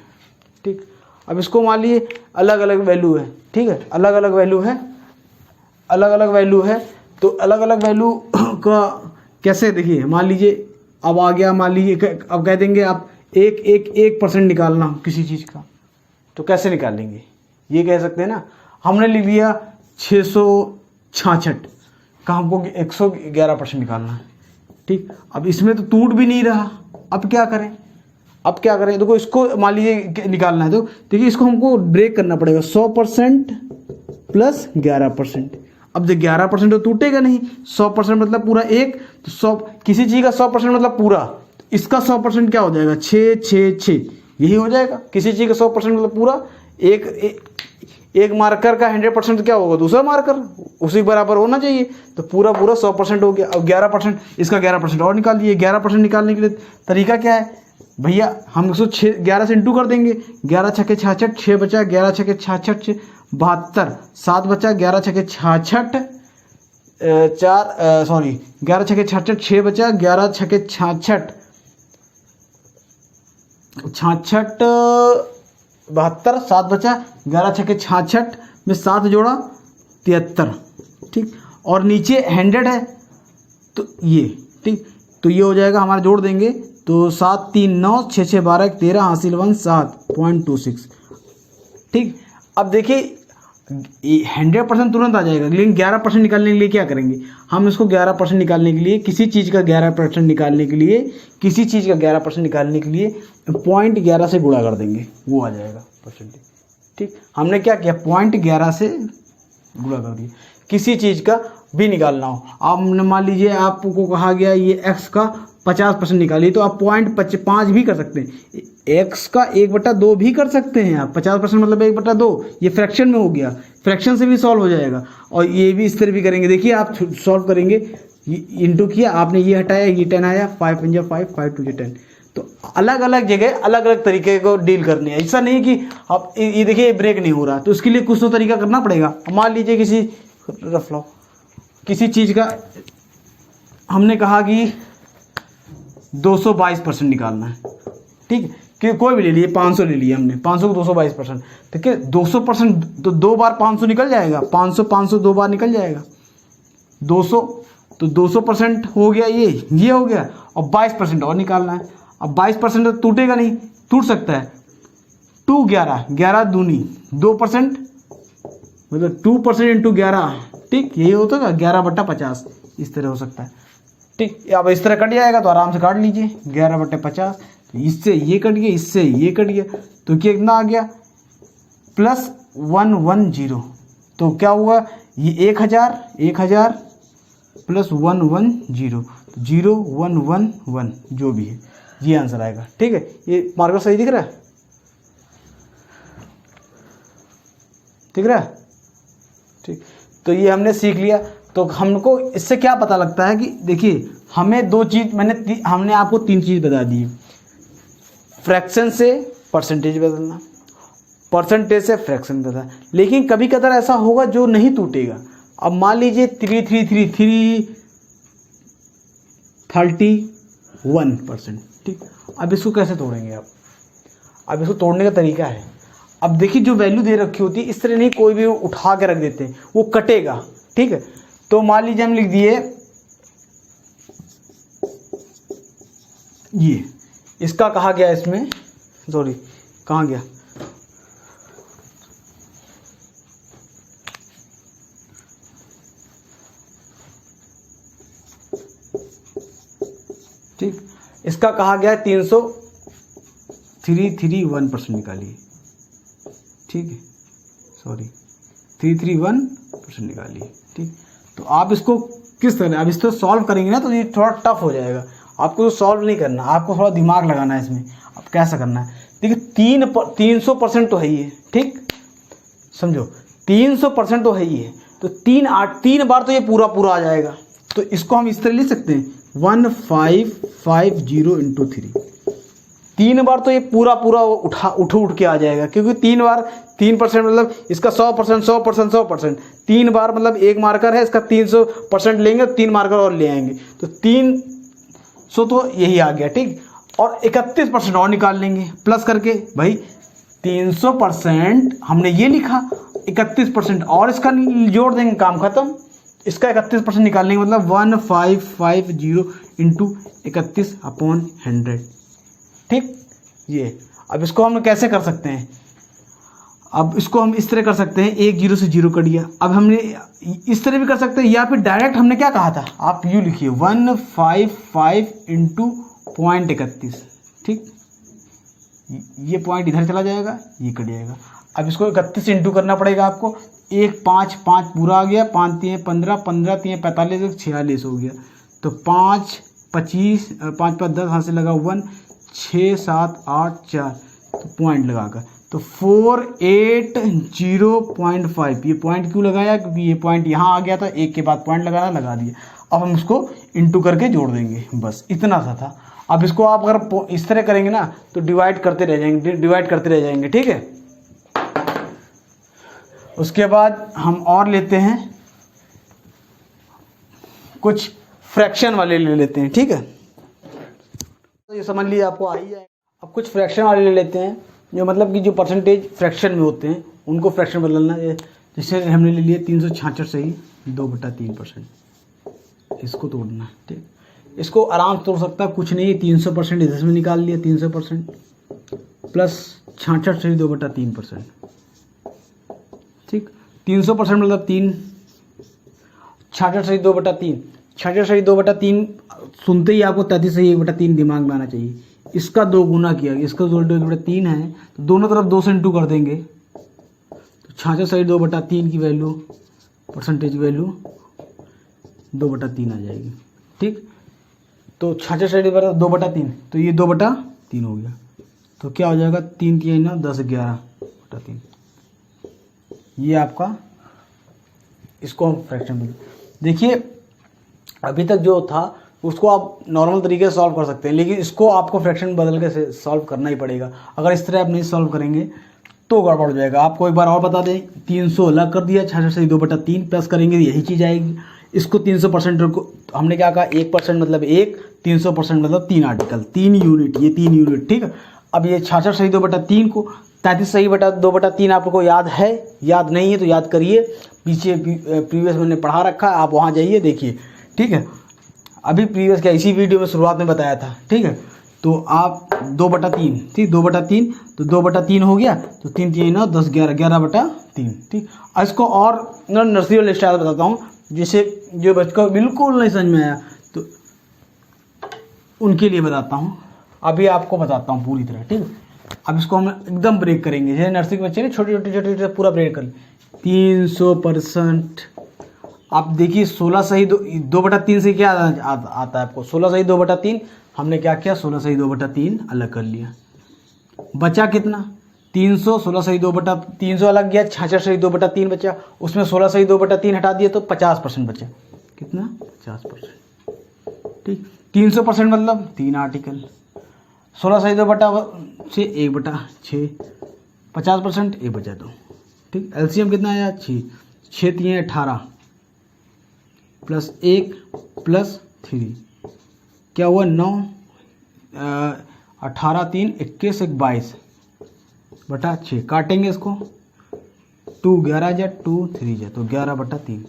ठीक, अब इसको मान लीजिए अलग अलग वैल्यू है। ठीक है, अलग अलग वैल्यू है, अलग अलग वैल्यू है, तो अलग अलग वैल्यू का कैसे, देखिए मान लीजिए अब आ गया, मान लीजिए अब कह देंगे आप 1% निकालना किसी चीज़ का, तो कैसे निकालेंगे, ये कह सकते हैं ना। हमने लिख लिया 666 का, हमको 111% निकालना है। ठीक, अब इसमें तो टूट भी नहीं रहा, अब क्या करें, देखो इसको मान लीजिए निकालना है, तो देखिए इसको हमको ब्रेक करना पड़ेगा, 100% प्लस 11%। अब जो 11% तो टूटेगा नहीं, 100% मतलब पूरा 1, तो 100 किसी चीज़ का 100% मतलब पूरा, इसका 100% क्या हो जाएगा, 6 6 6, यही हो जाएगा। किसी चीज़ का 100% मतलब पूरा, एक मार्कर का 100% क्या होगा, दूसरा मार्कर उसी बराबर होना चाहिए, तो पूरा 100% हो गया। अब 11%, इसका 11% और निकाल दिए। 11% निकालने के लिए तरीका क्या है भैया, हम 11 से इंटू कर देंगे, 11 छके 66, 6 बचा, 11 छके 66 72, 7 बचा, 11 छके 66 11 छके 66, 6 बचा, 11 छके 66 72, 7 बचा, 11 छके 66 में 7 जोड़ा 73। ठीक, और नीचे 100 है, तो ये ठीक, तो ये हो जाएगा हमारा, जोड़ देंगे तो 7 3 9 6 6 12 13 हासिल 1 7.26 ठीक। अब देखिए 100% तुरंत आ जाएगा, लेकिन 11% निकालने के लिए क्या करेंगे हम, इसको 11% निकालने के लिए, किसी चीज़ का 11% निकालने के लिए, किसी चीज़ का 11% निकालने के लिए 0.11 से गुणा कर देंगे, वो आ जाएगा परसेंटेज ठीक। हमने क्या किया, 0.11 से गुणा कर दिया। किसी चीज़ का भी निकालना हो, आपने मान लीजिए आपको कहा गया ये x का 50% निकालिए, तो आप 0.5 भी कर सकते हैं, x का 1/2 भी कर सकते हैं आप। 50% मतलब 1/2, ये फ्रैक्शन में हो गया, फ्रैक्शन से भी सॉल्व हो जाएगा। और ये भी इस तरह भी करेंगे, देखिए आप सॉल्व करेंगे, इंटू किया आपने, ये हटाया, ये 10 आया, 5 पंजा 5 5 2 10। तो अलग अलग जगह अलग अलग तरीके को डील करनी है, ऐसा नहीं कि आप ये देखिए ब्रेक नहीं हो रहा, तो उसके लिए कुछ तो तरीका करना पड़ेगा। मान लीजिए किसी रफ लो, किसी चीज़ का हमने कहा कि 222% निकालना है ठीक है, कि कोई भी ले लिए, 500 ले लिया हमने, 500 को 222%, देखिए 200% तो 2 बार 500 निकल जाएगा, 500 500 2 बार निकल जाएगा, 200 तो 200% हो गया, ये हो गया, और 22% और निकालना है। अब 22% तो टूटेगा नहीं, टूट सकता है, 2 11 11 दूनी 2%, मतलब 2% इंटू 11 ठीक, यही होता है 11/50, इस तरह हो सकता है ठीक। अब इस तरह कट जाएगा तो आराम से काट लीजिए, 11/50, तो इससे ये कट गया, इससे ये कट गया, तो कितना आ गया +110, तो क्या हुआ ये 1000 प्लस 110, तो 0111 जो भी है, ये आंसर आएगा ठीक है। ये मार्कर सही दिख रहा है, दिख रहा है ठीक। तो ये हमने सीख लिया। तो हमको इससे क्या पता लगता है कि देखिए हमें 2 चीज़ हमने आपको 3 चीज़ बता दी, फ्रैक्शन से परसेंटेज बदलना, परसेंटेज से फ्रैक्शन बदलना, लेकिन कभी कदार ऐसा होगा जो नहीं टूटेगा। अब मान लीजिए 31% ठीक, अब इसको कैसे तोड़ेंगे आप, अब इसको तोड़ने का तरीका है। अब देखिए जो वैल्यू दे रखी होती है, इस तरह नहीं कोई भी उठा के रख देते हैं, वो कटेगा ठीक है। तो मान लीजिए हम लिख दिए ये, इसका कहा गया, इसमें सॉरी कहाँ गया, ठीक, इसका कहा गया 331% निकालिए ठीक है, सॉरी 331% निकालिए ठीक। तो आप इसको किस तरह, अब इसको सॉल्व करेंगे ना तो ये थोड़ा टफ हो जाएगा, आपको तो सॉल्व नहीं करना, आपको थोड़ा दिमाग लगाना है इसमें। अब कैसा करना है, देखिए 300% तो है ही है ठीक, समझो 300% तो है ही है, तो 3 बार तो ये पूरा आ जाएगा। तो इसको हम इस तरह लिख सकते हैं 1550 इंटू 3 बार तो ये पूरा उठ के आ जाएगा, क्योंकि 3 बार 3% मतलब इसका 100%, 3 बार मतलब एक मार्कर है, इसका 300% लेंगे, 3 मार्कर और ले आएंगे, तो 300 तो यही आ गया ठीक। और 31% और निकाल लेंगे प्लस करके, भाई 300% हमने ये लिखा, 31% और इसका जोड़ देंगे, काम खत्म। इसका 31% निकालने का मतलब 1550 इंटू 31/100 ठीक। ये अब इसको हम कैसे कर सकते हैं, अब इसको हम इस तरह कर सकते हैं, 1 0 से 0 कट गया। अब हमने इस तरह भी कर सकते हैं, या फिर डायरेक्ट हमने क्या कहा था, आप यूँ लिखिए 155 इंटू 0.31 ठीक, ये पॉइंट इधर चला जाएगा, ये कट जाएगा। अब इसको 31 इंटू करना पड़ेगा आपको, 5 पूरा आ गया, 5 3 15, 15 3 45, 46 हो गया, तो 5 25, 5 5 10 हाथ से लगा 1, 6 7 8 4, तो पॉइंट लगाकर, तो 480.5। ये पॉइंट क्यों लगाया, क्योंकि ये पॉइंट यहाँ आ गया था, एक के बाद पॉइंट लगाना, लगा दिया। अब हम इसको इंटू करके जोड़ देंगे, बस इतना सा था। अब इसको आप अगर इस तरह करेंगे ना तो डिवाइड करते रह जाएंगे ठीक है। उसके बाद हम और लेते हैं, कुछ फ्रैक्शन वाले ले लेते हैं ठीक है, तो ये समझ लीजिए आपको आ ही जाए। अब कुछ फ्रैक्शन वाले ले लेते हैं, जो मतलब कि जो परसेंटेज फ्रैक्शन में होते हैं उनको फ्रैक्शन बदलना है। जैसे हमने ले लिया 366 से ही 2/3%, इसको तोड़ना है, ठीक। इसको आराम से तोड़ सकता है, कुछ नहीं, 300% इसमें निकाल लिया, 300% प्लस 66/3%, ठीक। 300% मतलब 3, 66/2/3, 66/2/3 सुनते ही आपको 33/1/3 दिमाग में आना चाहिए। इसका 2 गुना किया, इसका 2/3 है तो दोनों तरफ 2 से इंटू कर देंगे, तो 66/2/3 की वैल्यू, परसेंटेज वैल्यू 2/3 आ जाएगी, ठीक। तो 66/2/3, तो ये 2/3 हो गया, तो क्या हो जाएगा, 3 3 9 10 11/3। ये आपका, इसको हम फ्रैक्शन में देखिए, अभी तक जो था उसको आप नॉर्मल तरीके से सॉल्व कर सकते हैं, लेकिन इसको आपको फ्रैक्शन बदल के सॉल्व करना ही पड़ेगा। अगर इस तरह आप नहीं सॉल्व करेंगे तो गड़बड़ हो जाएगा। आपको एक बार और बता दें, 300 अलग कर दिया, 66/2/3 प्लस करेंगे यही चीज़ आएगी। इसको 300% रखो, हमने क्या कहा, 1% मतलब 1, 300% मतलब 3 आर्टिकल, 3 यूनिट, ये 3 यूनिट, ठीक है। अब ये 66/2/3 को 33/2/3 आपको याद है, याद नहीं है तो याद करिए, पीछे प्रीवियस मैंने पढ़ा रखा है, आप वहाँ जाइए देखिए, ठीक है। अभी प्रीवियस क्या इसी वीडियो में शुरुआत में बताया था, ठीक है। तो आप 2/3, ठीक, 2/3, तो 2/3 हो गया, तो 3 3 9 10 11 11/3, ठीक। इसको और नर्सरी वाले स्टाइल बताता हूँ, जिसे जो बच्चों को बिल्कुल नहीं समझ में आया तो उनके लिए बताता हूँ। अभी आपको बताता हूँ पूरी तरह, ठीक है। अब इसको हम एकदम ब्रेक करेंगे, जैसे नर्सरी के बच्चे ने छोटे छोटे पूरा ब्रेक कर 300%। आप देखिए 16/2/3 से क्या आता है आपको, 16/2/3, हमने क्या किया, 16/2/3 अलग कर लिया, बचा कितना, 300, 16/2/300 अलग गया, 66/2/3 बचा, उसमें 16/2/3 हटा दिए तो 50% बचा, कितना, 50%, ठीक। 300% मतलब 3 आर्टिकल, 16/2 से 1/6, 50%, 1/2, ठीक। एलसीएम कितना आया, 6, 6 3 18 प्लस 1 प्लस 3, क्या हुआ, 9, 18 3 21 1 22/6, काटेंगे इसको, 2 11 जा 2 3 जा, तो 11/3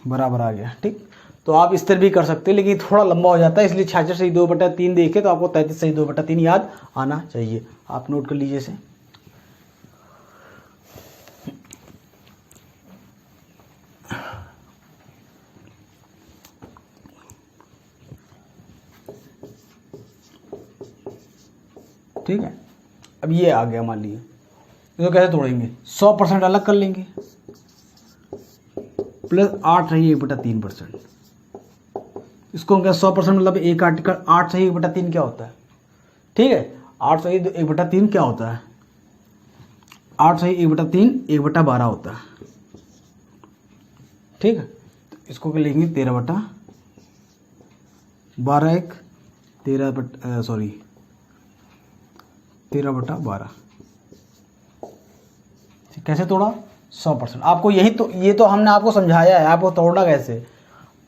बराबर आ गया, ठीक। तो आप इस तरह भी कर सकते हैं, लेकिन थोड़ा लंबा हो जाता है, इसलिए 66/2/3 देखे तो आपको 33/2/3 याद आना चाहिए। आप नोट कर लीजिए इसे। ठीक है, अब ये आ गया, मान लीजिए इसको कैसे तोड़ेंगे, 100% अलग कर लेंगे, प्लस 8 रही 1/3%, इसको हम क्या, 100% मतलब 1 आर्टिकल, 8 सही 1/3 क्या होता है, ठीक है। 8 सही 1/3 क्या होता है, 8 सही 1/3 1/12 होता है, ठीक है। तो इसको क्या लिखेंगे, 13/12 1 13/12, कैसे तोड़ा, 100%। आपको यही तो, ये तो हमने आपको समझाया है, आपको तोड़ना कैसे,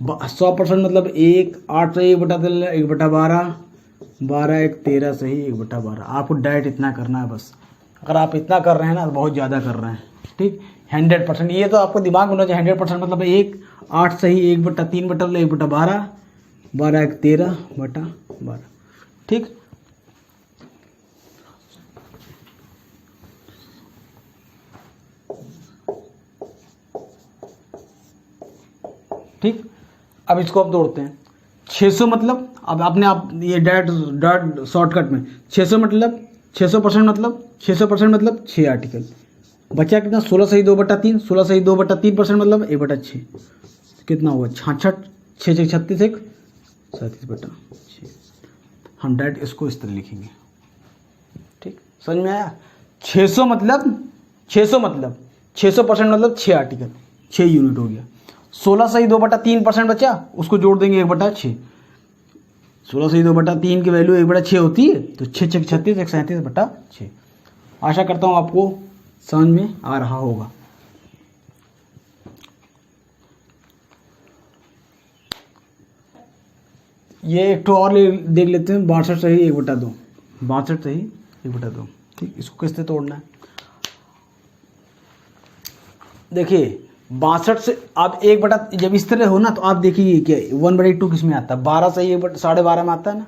100% मतलब 1, 8 सही 1/12, 12 1 13 सही 1/12। आपको डायरेक्ट इतना करना है बस। अगर आप इतना कर रहे हैं ना तो बहुत ज़्यादा कर रहे हैं, ठीक। 100%, ये तो आपको दिमाग में होना चाहिए, 100% मतलब 1, 8 सही 1/3 1/12, 12 1 13/12, ठीक। ठीक, अब इसको अब तोड़ते हैं। 600 मतलब, अब आपने आप ये डायरेक्ट शॉर्टकट में 600 मतलब 600% मतलब 600% मतलब 6 आर्टिकल, बचा कितना, 16/2/3, 16/2/3% मतलब 1/6, कितना हुआ, 66, 6 6 36 1 37/6। हम डायरेक्ट इसको इस तरह लिखेंगे, ठीक, समझ में आया। 600 मतलब 600% मतलब 6 आर्टिकल, 6 यूनिट हो गया। 16/2/3% बचा, उसको जोड़ देंगे 1/6, 16/2/3 की वैल्यू 1/6 होती है, तो 6 6 36 1 37/6। आशा करता हूँ आपको समझ में आ रहा होगा। ये एक तो और देख लेते हैं, 62 सही 1/2, 62 सही 1/2, ठीक। इसको किससे तोड़ना है, देखिए 62 से आप 1 बटा, जब इस तरह हो ना तो आप देखिए क्या 1/2 किस में आता है, 12 से 12.5 में आता है ना,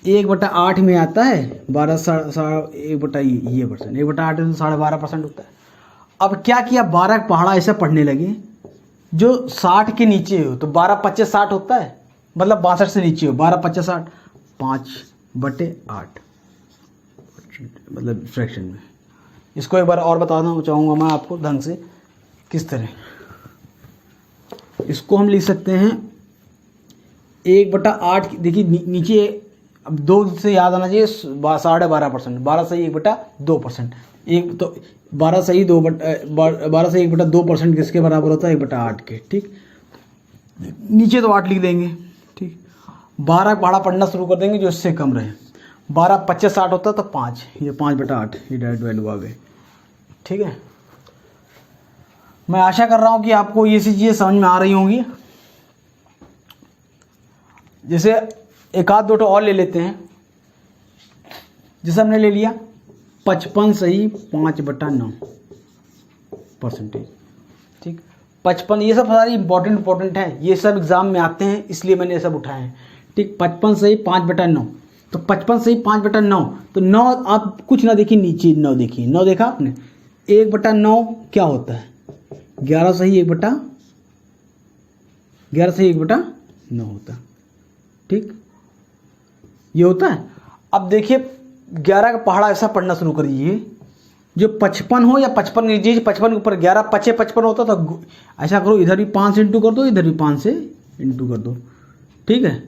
1/8 में आता है, 1/8 में 12.5% होता है। अब क्या किया, 12 पहाड़ा ऐसा पढ़ने लगे जो 60 के नीचे हो, तो 12×5 = 60 होता है, मतलब 62 से नीचे हो, 12×5 = 60, 5/8 मतलब फ्रैक्शन में। इसको एक बार और बताना चाहूँगा मैं आपको ढंग से किस तरह। इसको हम लिख सकते हैं 1/8, देखिए नीचे, अब 2 से याद आना चाहिए, 12.5%, 12 से 1/2%, एक तो 12 से 1/2% किसके बराबर होता है, 1/8 के, ठीक। नीचे तो 8 लिख देंगे, ठीक। 12 पहाड़ा पढ़ना शुरू कर देंगे जो इससे कम रहे, 12×5 = 60 होता है, तो 5, ये 5/8, ये डायरेक्ट वैल्यू आ गई, ठीक है। मैं आशा कर रहा हूँ कि आपको ये सी चीज़ें समझ में आ रही होंगी। जैसे एक आध दो और ले लेते हैं, जैसे हमने ले लिया 55 सही 5/9%, ठीक। 55, ये सब सारी इंपॉर्टेंट है, ये सब एग्जाम में आते हैं, इसलिए मैंने ये सब उठाए हैं, ठीक। 55 सही 5/9, तो 55 सही 5/9, तो 9 आप कुछ ना देखिए, नीचे 9 देखिए, 9 देखा आपने, 1/9 क्या होता है, 11 सही 1/9 होता है, ठीक, ये होता है। अब देखिए 11 का पहाड़ा ऐसा पढ़ना शुरू करिए जो 55 हो या 55 लीजिए, 55 के ऊपर 11 × 5 = 55 होता, तो ऐसा करो, इधर भी 5 से इंटू कर दो, इधर भी 5 से इंटू कर दो, ठीक है।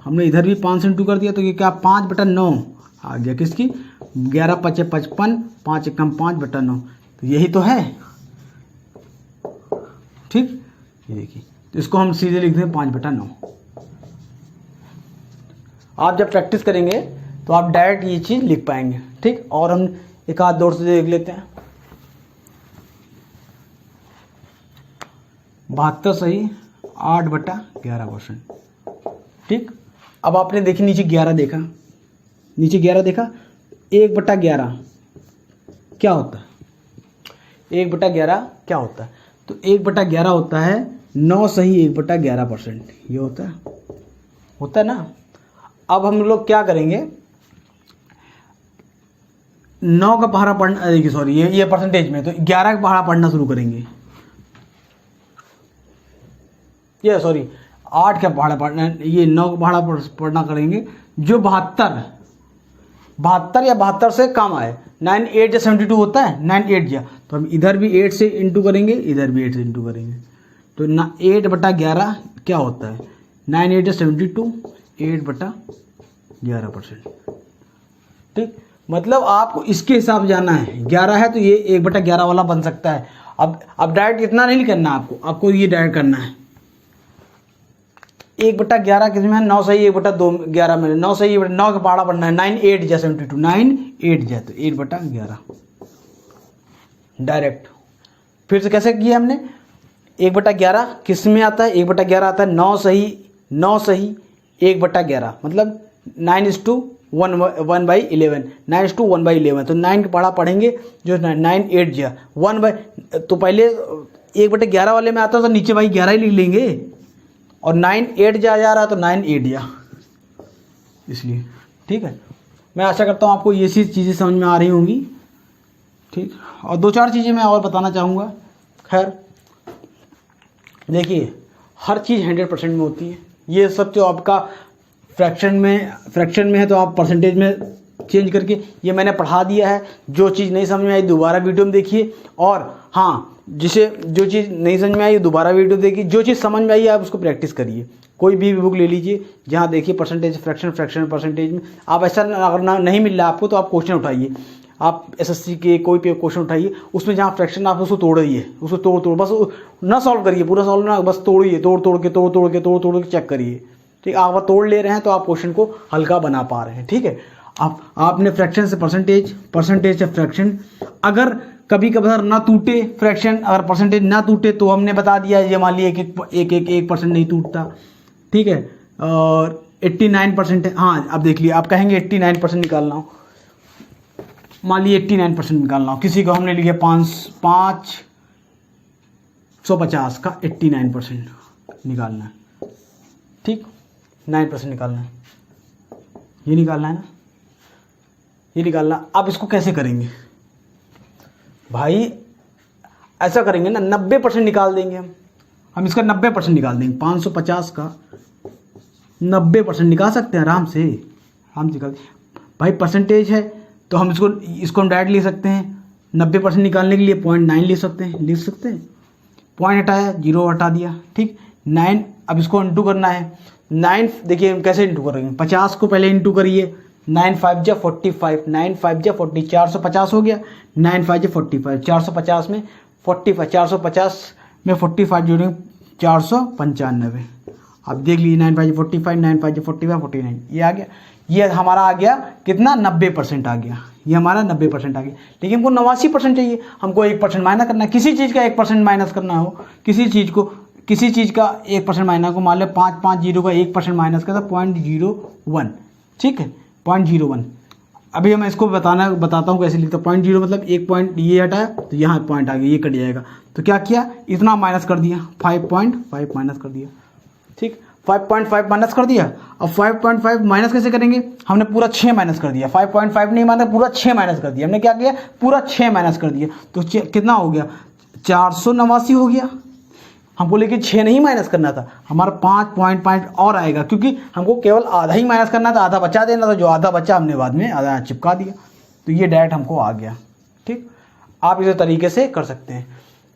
हमने इधर भी 5 से इंटू कर दिया, तो ये क्या 5/9 आ गया, किसकी, 11 × 5 = 55, 5 × 1 = 5/9, तो यही तो है, ठीक। ये देखिए, तो इसको हम सीधे लिख दें 5/9। आप जब प्रैक्टिस करेंगे तो आप डायरेक्ट ये चीज़ लिख पाएंगे, ठीक। और हम एक आध दौर से देख लेते हैं, 72 सही 8/11%, ठीक। अब आपने देखी नीचे 11 देखा, 1/11 क्या होता है, 1/11 क्या होता है, तो 1/11 होता है 9 सही 1/11%, ये होता है ना। अब हम लोग क्या करेंगे, 9 का पहाड़ा पढ़ना, देखिए सॉरी, ये परसेंटेज में, तो 11 का पहाड़ा पढ़ना शुरू करेंगे, ये सॉरी 8 का पहाड़ा पढ़ना, ये 9 का पहाड़ा पढ़ना करेंगे जो 72 या 72 से कम आए। 9 8 या 72 होता है, 9 8 या, तो हम इधर भी 8 से इंटू करेंगे, इधर भी 8 से इंटू करेंगे, तो 8/11 क्या होता है, 9 8 या 72, 8/11%, ठीक। मतलब आपको इसके हिसाब से जाना है, 11 है तो ये 1/11 वाला बन सकता है। अब डायरेक्ट इतना नहीं करना आपको ये डायरेक्ट करना है, 1/11 किस में है, 9 सही 1/2 में, 9 सही 9 का पहाड़ा पढ़ना है, 9 8 या 72, 9 8 या, तो 1/11 डायरेक्ट। फिर से कैसे किया हमने, 1/11 किस में आता है, 1/11 आता है 9 सही 1/11, मतलब 9:1/11, 9:1/11, तो 9 का पढ़ा पढ़ेंगे जो 9 8 जा 1, तो पहले 1/11 वाले में आता है तो नीचे भाई 11 ही लिख लेंगे, और 9 8 जा रहा है तो 9 8 जा, इसलिए, ठीक है। मैं आशा करता हूँ आपको ये चीज़ें समझ में आ रही होंगी, ठीक। और 2-4 चीज़ें मैं और बताना चाहूँगा। खैर देखिए, हर चीज़ 100% में होती है, ये सब तो आपका फ्रैक्शन में है तो आप परसेंटेज में चेंज करके, ये मैंने पढ़ा दिया है। जो चीज़ नहीं समझ में आई दोबारा वीडियो में देखिए, और हाँ, जिसे जो चीज़ नहीं समझ में आई दोबारा वीडियो देखिए, जो चीज़ समझ में आई आप उसको प्रैक्टिस करिए। कोई भी बुक ले लीजिए जहाँ देखिए परसेंटेज फ्रैक्शन परसेंटेज में, आप ऐसा अगर नहीं मिल रहा आपको तो आप क्वेश्चन उठाइए, आप एसएससी के कोई भी क्वेश्चन उठाइए, उसमें जहाँ फ्रैक्शन आप उसको तोड़िए, उसको तोड़ बस ना सॉल्व करिए, पूरा सॉल्व ना, बस तोड़िए, तोड़ के चेक करिए, ठीक। आप तोड़ ले रहे हैं तो आप क्वेश्चन को हल्का बना पा रहे हैं, ठीक है। आपने फ्रैक्शन से परसेंटेज से फ्रैक्शन, अगर कभी कभार ना टूटे फ्रैक्शन, अगर परसेंटेज ना टूटे तो हमने बता दिया, ये मान लिया 1% नहीं टूटता, ठीक है, और 89% है। हाँ, अब देख लिया, आप कहेंगे 89% निकालना हो, मान लीजिए 89% निकालना हो, किसी को हमने लिखा 5 150 का 89% निकालना है, ठीक, 9% निकालना है, ये निकालना है ना, ये निकालना। अब इसको कैसे करेंगे भाई, ऐसा करेंगे ना, 90% निकाल देंगे हम इसका 90% निकाल देंगे। 550 का 90% निकाल सकते हैं आराम से, आराम से निकाल भाई। परसेंटेज है तो हम इसको हम डायरेक्ट ले सकते हैं। 90% निकालने के लिए 0.9 ले सकते हैं, पॉइंट हटाया, 0 हटा दिया, ठीक। 9, अब इसको इंटू करना है। 9 देखिए हम कैसे इंटू करेंगे, 50 को पहले इंटू करिए, 9 5 जा 45, 9 5 जा 40, 450 हो गया। 9 5 जा 45, 450 में 45, 450 में 45 जोड़ेंगे 495। अब देख लीजिए 9 5 45, 9 5 45, 49, ये आ गया। ये हमारा आ गया कितना, 90% आ गया, ये हमारा 90% आ गया। लेकिन हमको 89% चाहिए, हमको 1% माइनस करना है। किसी चीज़ का 1% माइनस करना हो, किसी चीज़ का 1% माइनस को, मान लो 550 का 1% माइनस करता 0.01, ठीक है, 0.01। अभी मैं इसको बताता हूँ कैसे लिखता हूँ। 0.0 मतलब 1 पॉइंट ये हटाया तो यहाँ पॉइंट आ गया, ये कट जाएगा। तो क्या किया, इतना माइनस कर दिया, 5.5 माइनस कर दिया, ठीक, 5.5 माइनस कर दिया। अब 5.5 माइनस कैसे करेंगे, हमने पूरा 6 माइनस कर दिया। 5.5 नहीं माना, पूरा 6 माइनस कर दिया। हमने क्या किया, पूरा 6 माइनस कर दिया। तो कितना हो गया, 489 हो गया। हमको लेकिन 6 नहीं माइनस करना था, हमारा 5.5 और आएगा, क्योंकि हमको केवल आधा ही माइनस करना था, आधा बचा देना था। जो आधा बचा हमने बाद में आधा चिपका दिया, तो ये डायरेक्ट हमको आ गया, ठीक। आप इस तरीके से कर सकते हैं,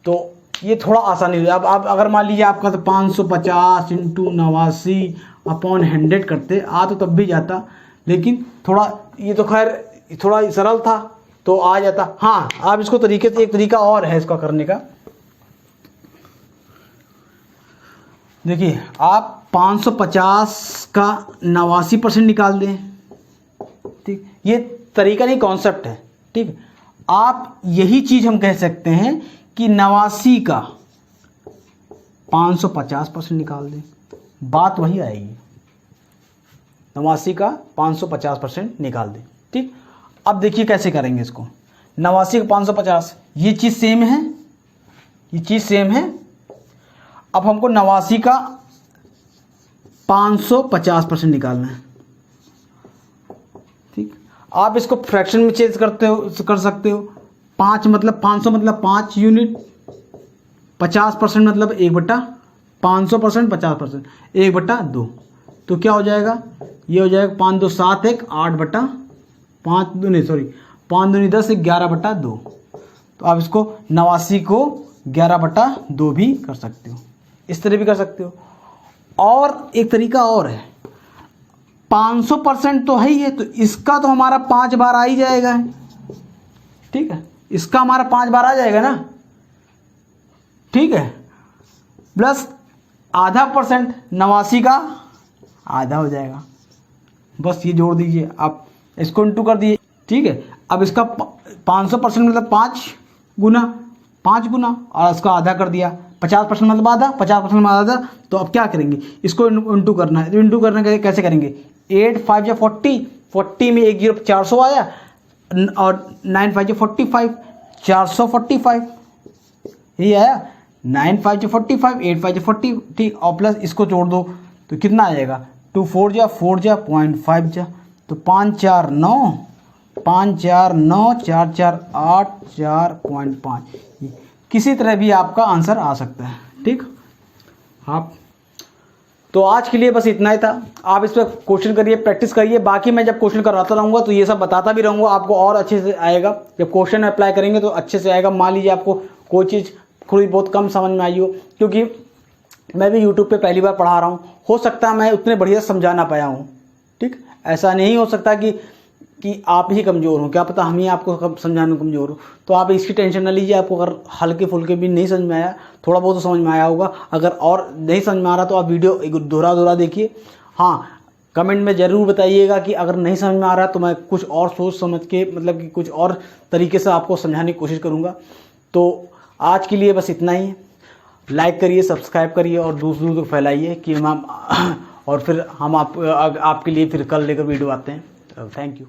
तो ये थोड़ा आसानी है। अब आप अगर मान लीजिए आपका तो 550 इंटू 89 अपॉन 100 करते आ तो तब भी जाता, लेकिन थोड़ा ये तो खैर थोड़ा सरल था तो आ जाता। हाँ, आप इसको तरीके से, एक तरीका और है इसका करने का। देखिए आप 550 का 89% निकाल दें, ठीक, ये तरीका नहीं, कॉन्सेप्ट है, ठीक। आप यही चीज हम कह सकते हैं कि 89 का 550% निकाल दें, बात वही आएगी। 89 का 550% निकाल दें, ठीक। अब देखिए कैसे करेंगे इसको। 89 का 550, ये चीज सेम है, ये चीज सेम है। अब हमको 89 का 550% निकालना है, ठीक। आप इसको फ्रैक्शन में चेंज कर सकते हो। 5 मतलब 500 मतलब 5 यूनिट, 50% मतलब 1/500%, 50% 1/2। तो क्या हो जाएगा, ये हो जाएगा 5 2 7 1 8/5 दूनी 10 11/2। तो आप इसको 89 को 11/2 भी कर सकते हो, इस तरह भी कर सकते हो। और एक तरीका और है, 500% तो है ही है, तो इसका तो हमारा 5 बार आ ही जाएगा, ठीक है, इसका हमारा 5 बार आ जाएगा ना, ठीक है, प्लस आधा % 89 का आधा हो जाएगा। बस ये जोड़ दीजिए, आप इसको इंटू कर दिए, ठीक है। अब इसका 500% मतलब 5 गुना और इसका आधा कर दिया। 50% मतलब आधा, 50% मतलब आधा। तो अब क्या करेंगे, इसको इंटू करना है। तो इंटू करने के कैसे करेंगे, 8 5 या 40 में 1 0 400 आया, और 9 5 45 445 ये आया। 9 5 45, 8 5 40, ठीक। और प्लस इसको जोड़ दो तो कितना आ जाएगा, 2 4 जा 0.5 जा, तो 5 4 9 4 4 8 4.5। किसी तरह भी आपका आंसर आ सकता है, ठीक। आप तो आज के लिए बस इतना ही था। आप इस पर क्वेश्चन करिए, प्रैक्टिस करिए। बाकी मैं जब क्वेश्चन कराता रहूँगा तो ये सब बताता भी रहूँगा, आपको और अच्छे से आएगा। जब क्वेश्चन अप्लाई करेंगे तो अच्छे से आएगा। मान लीजिए आपको कोई चीज़ थोड़ी बहुत कम समझ में आई हो, क्योंकि मैं भी यूट्यूब पे पहली बार पढ़ा रहा हूँ, हो सकता है मैं उतने बढ़िया समझा ना पाया हूँ, ठीक। ऐसा नहीं हो सकता कि आप ही कमज़ोर हो, क्या पता हम ही आपको समझाने में कमज़ोर हो। तो आप इसकी टेंशन ना लीजिए। आपको अगर हल्के फुल्के भी नहीं समझ में आया, थोड़ा बहुत तो समझ में आया होगा। अगर और नहीं समझ में आ रहा तो आप वीडियो एक दोहरा देखिए। हाँ, कमेंट में ज़रूर बताइएगा कि अगर नहीं समझ में आ रहा तो मैं कुछ और सोच समझ के, मतलब कि कुछ और तरीके से आपको समझाने की कोशिश करूँगा। तो आज के लिए बस इतना ही। लाइक करिए, सब्सक्राइब करिए और दूसरों को फैलाइए कि हम और फिर हम आपके लिए फिर कल लेकर वीडियो आते हैं। Thank you.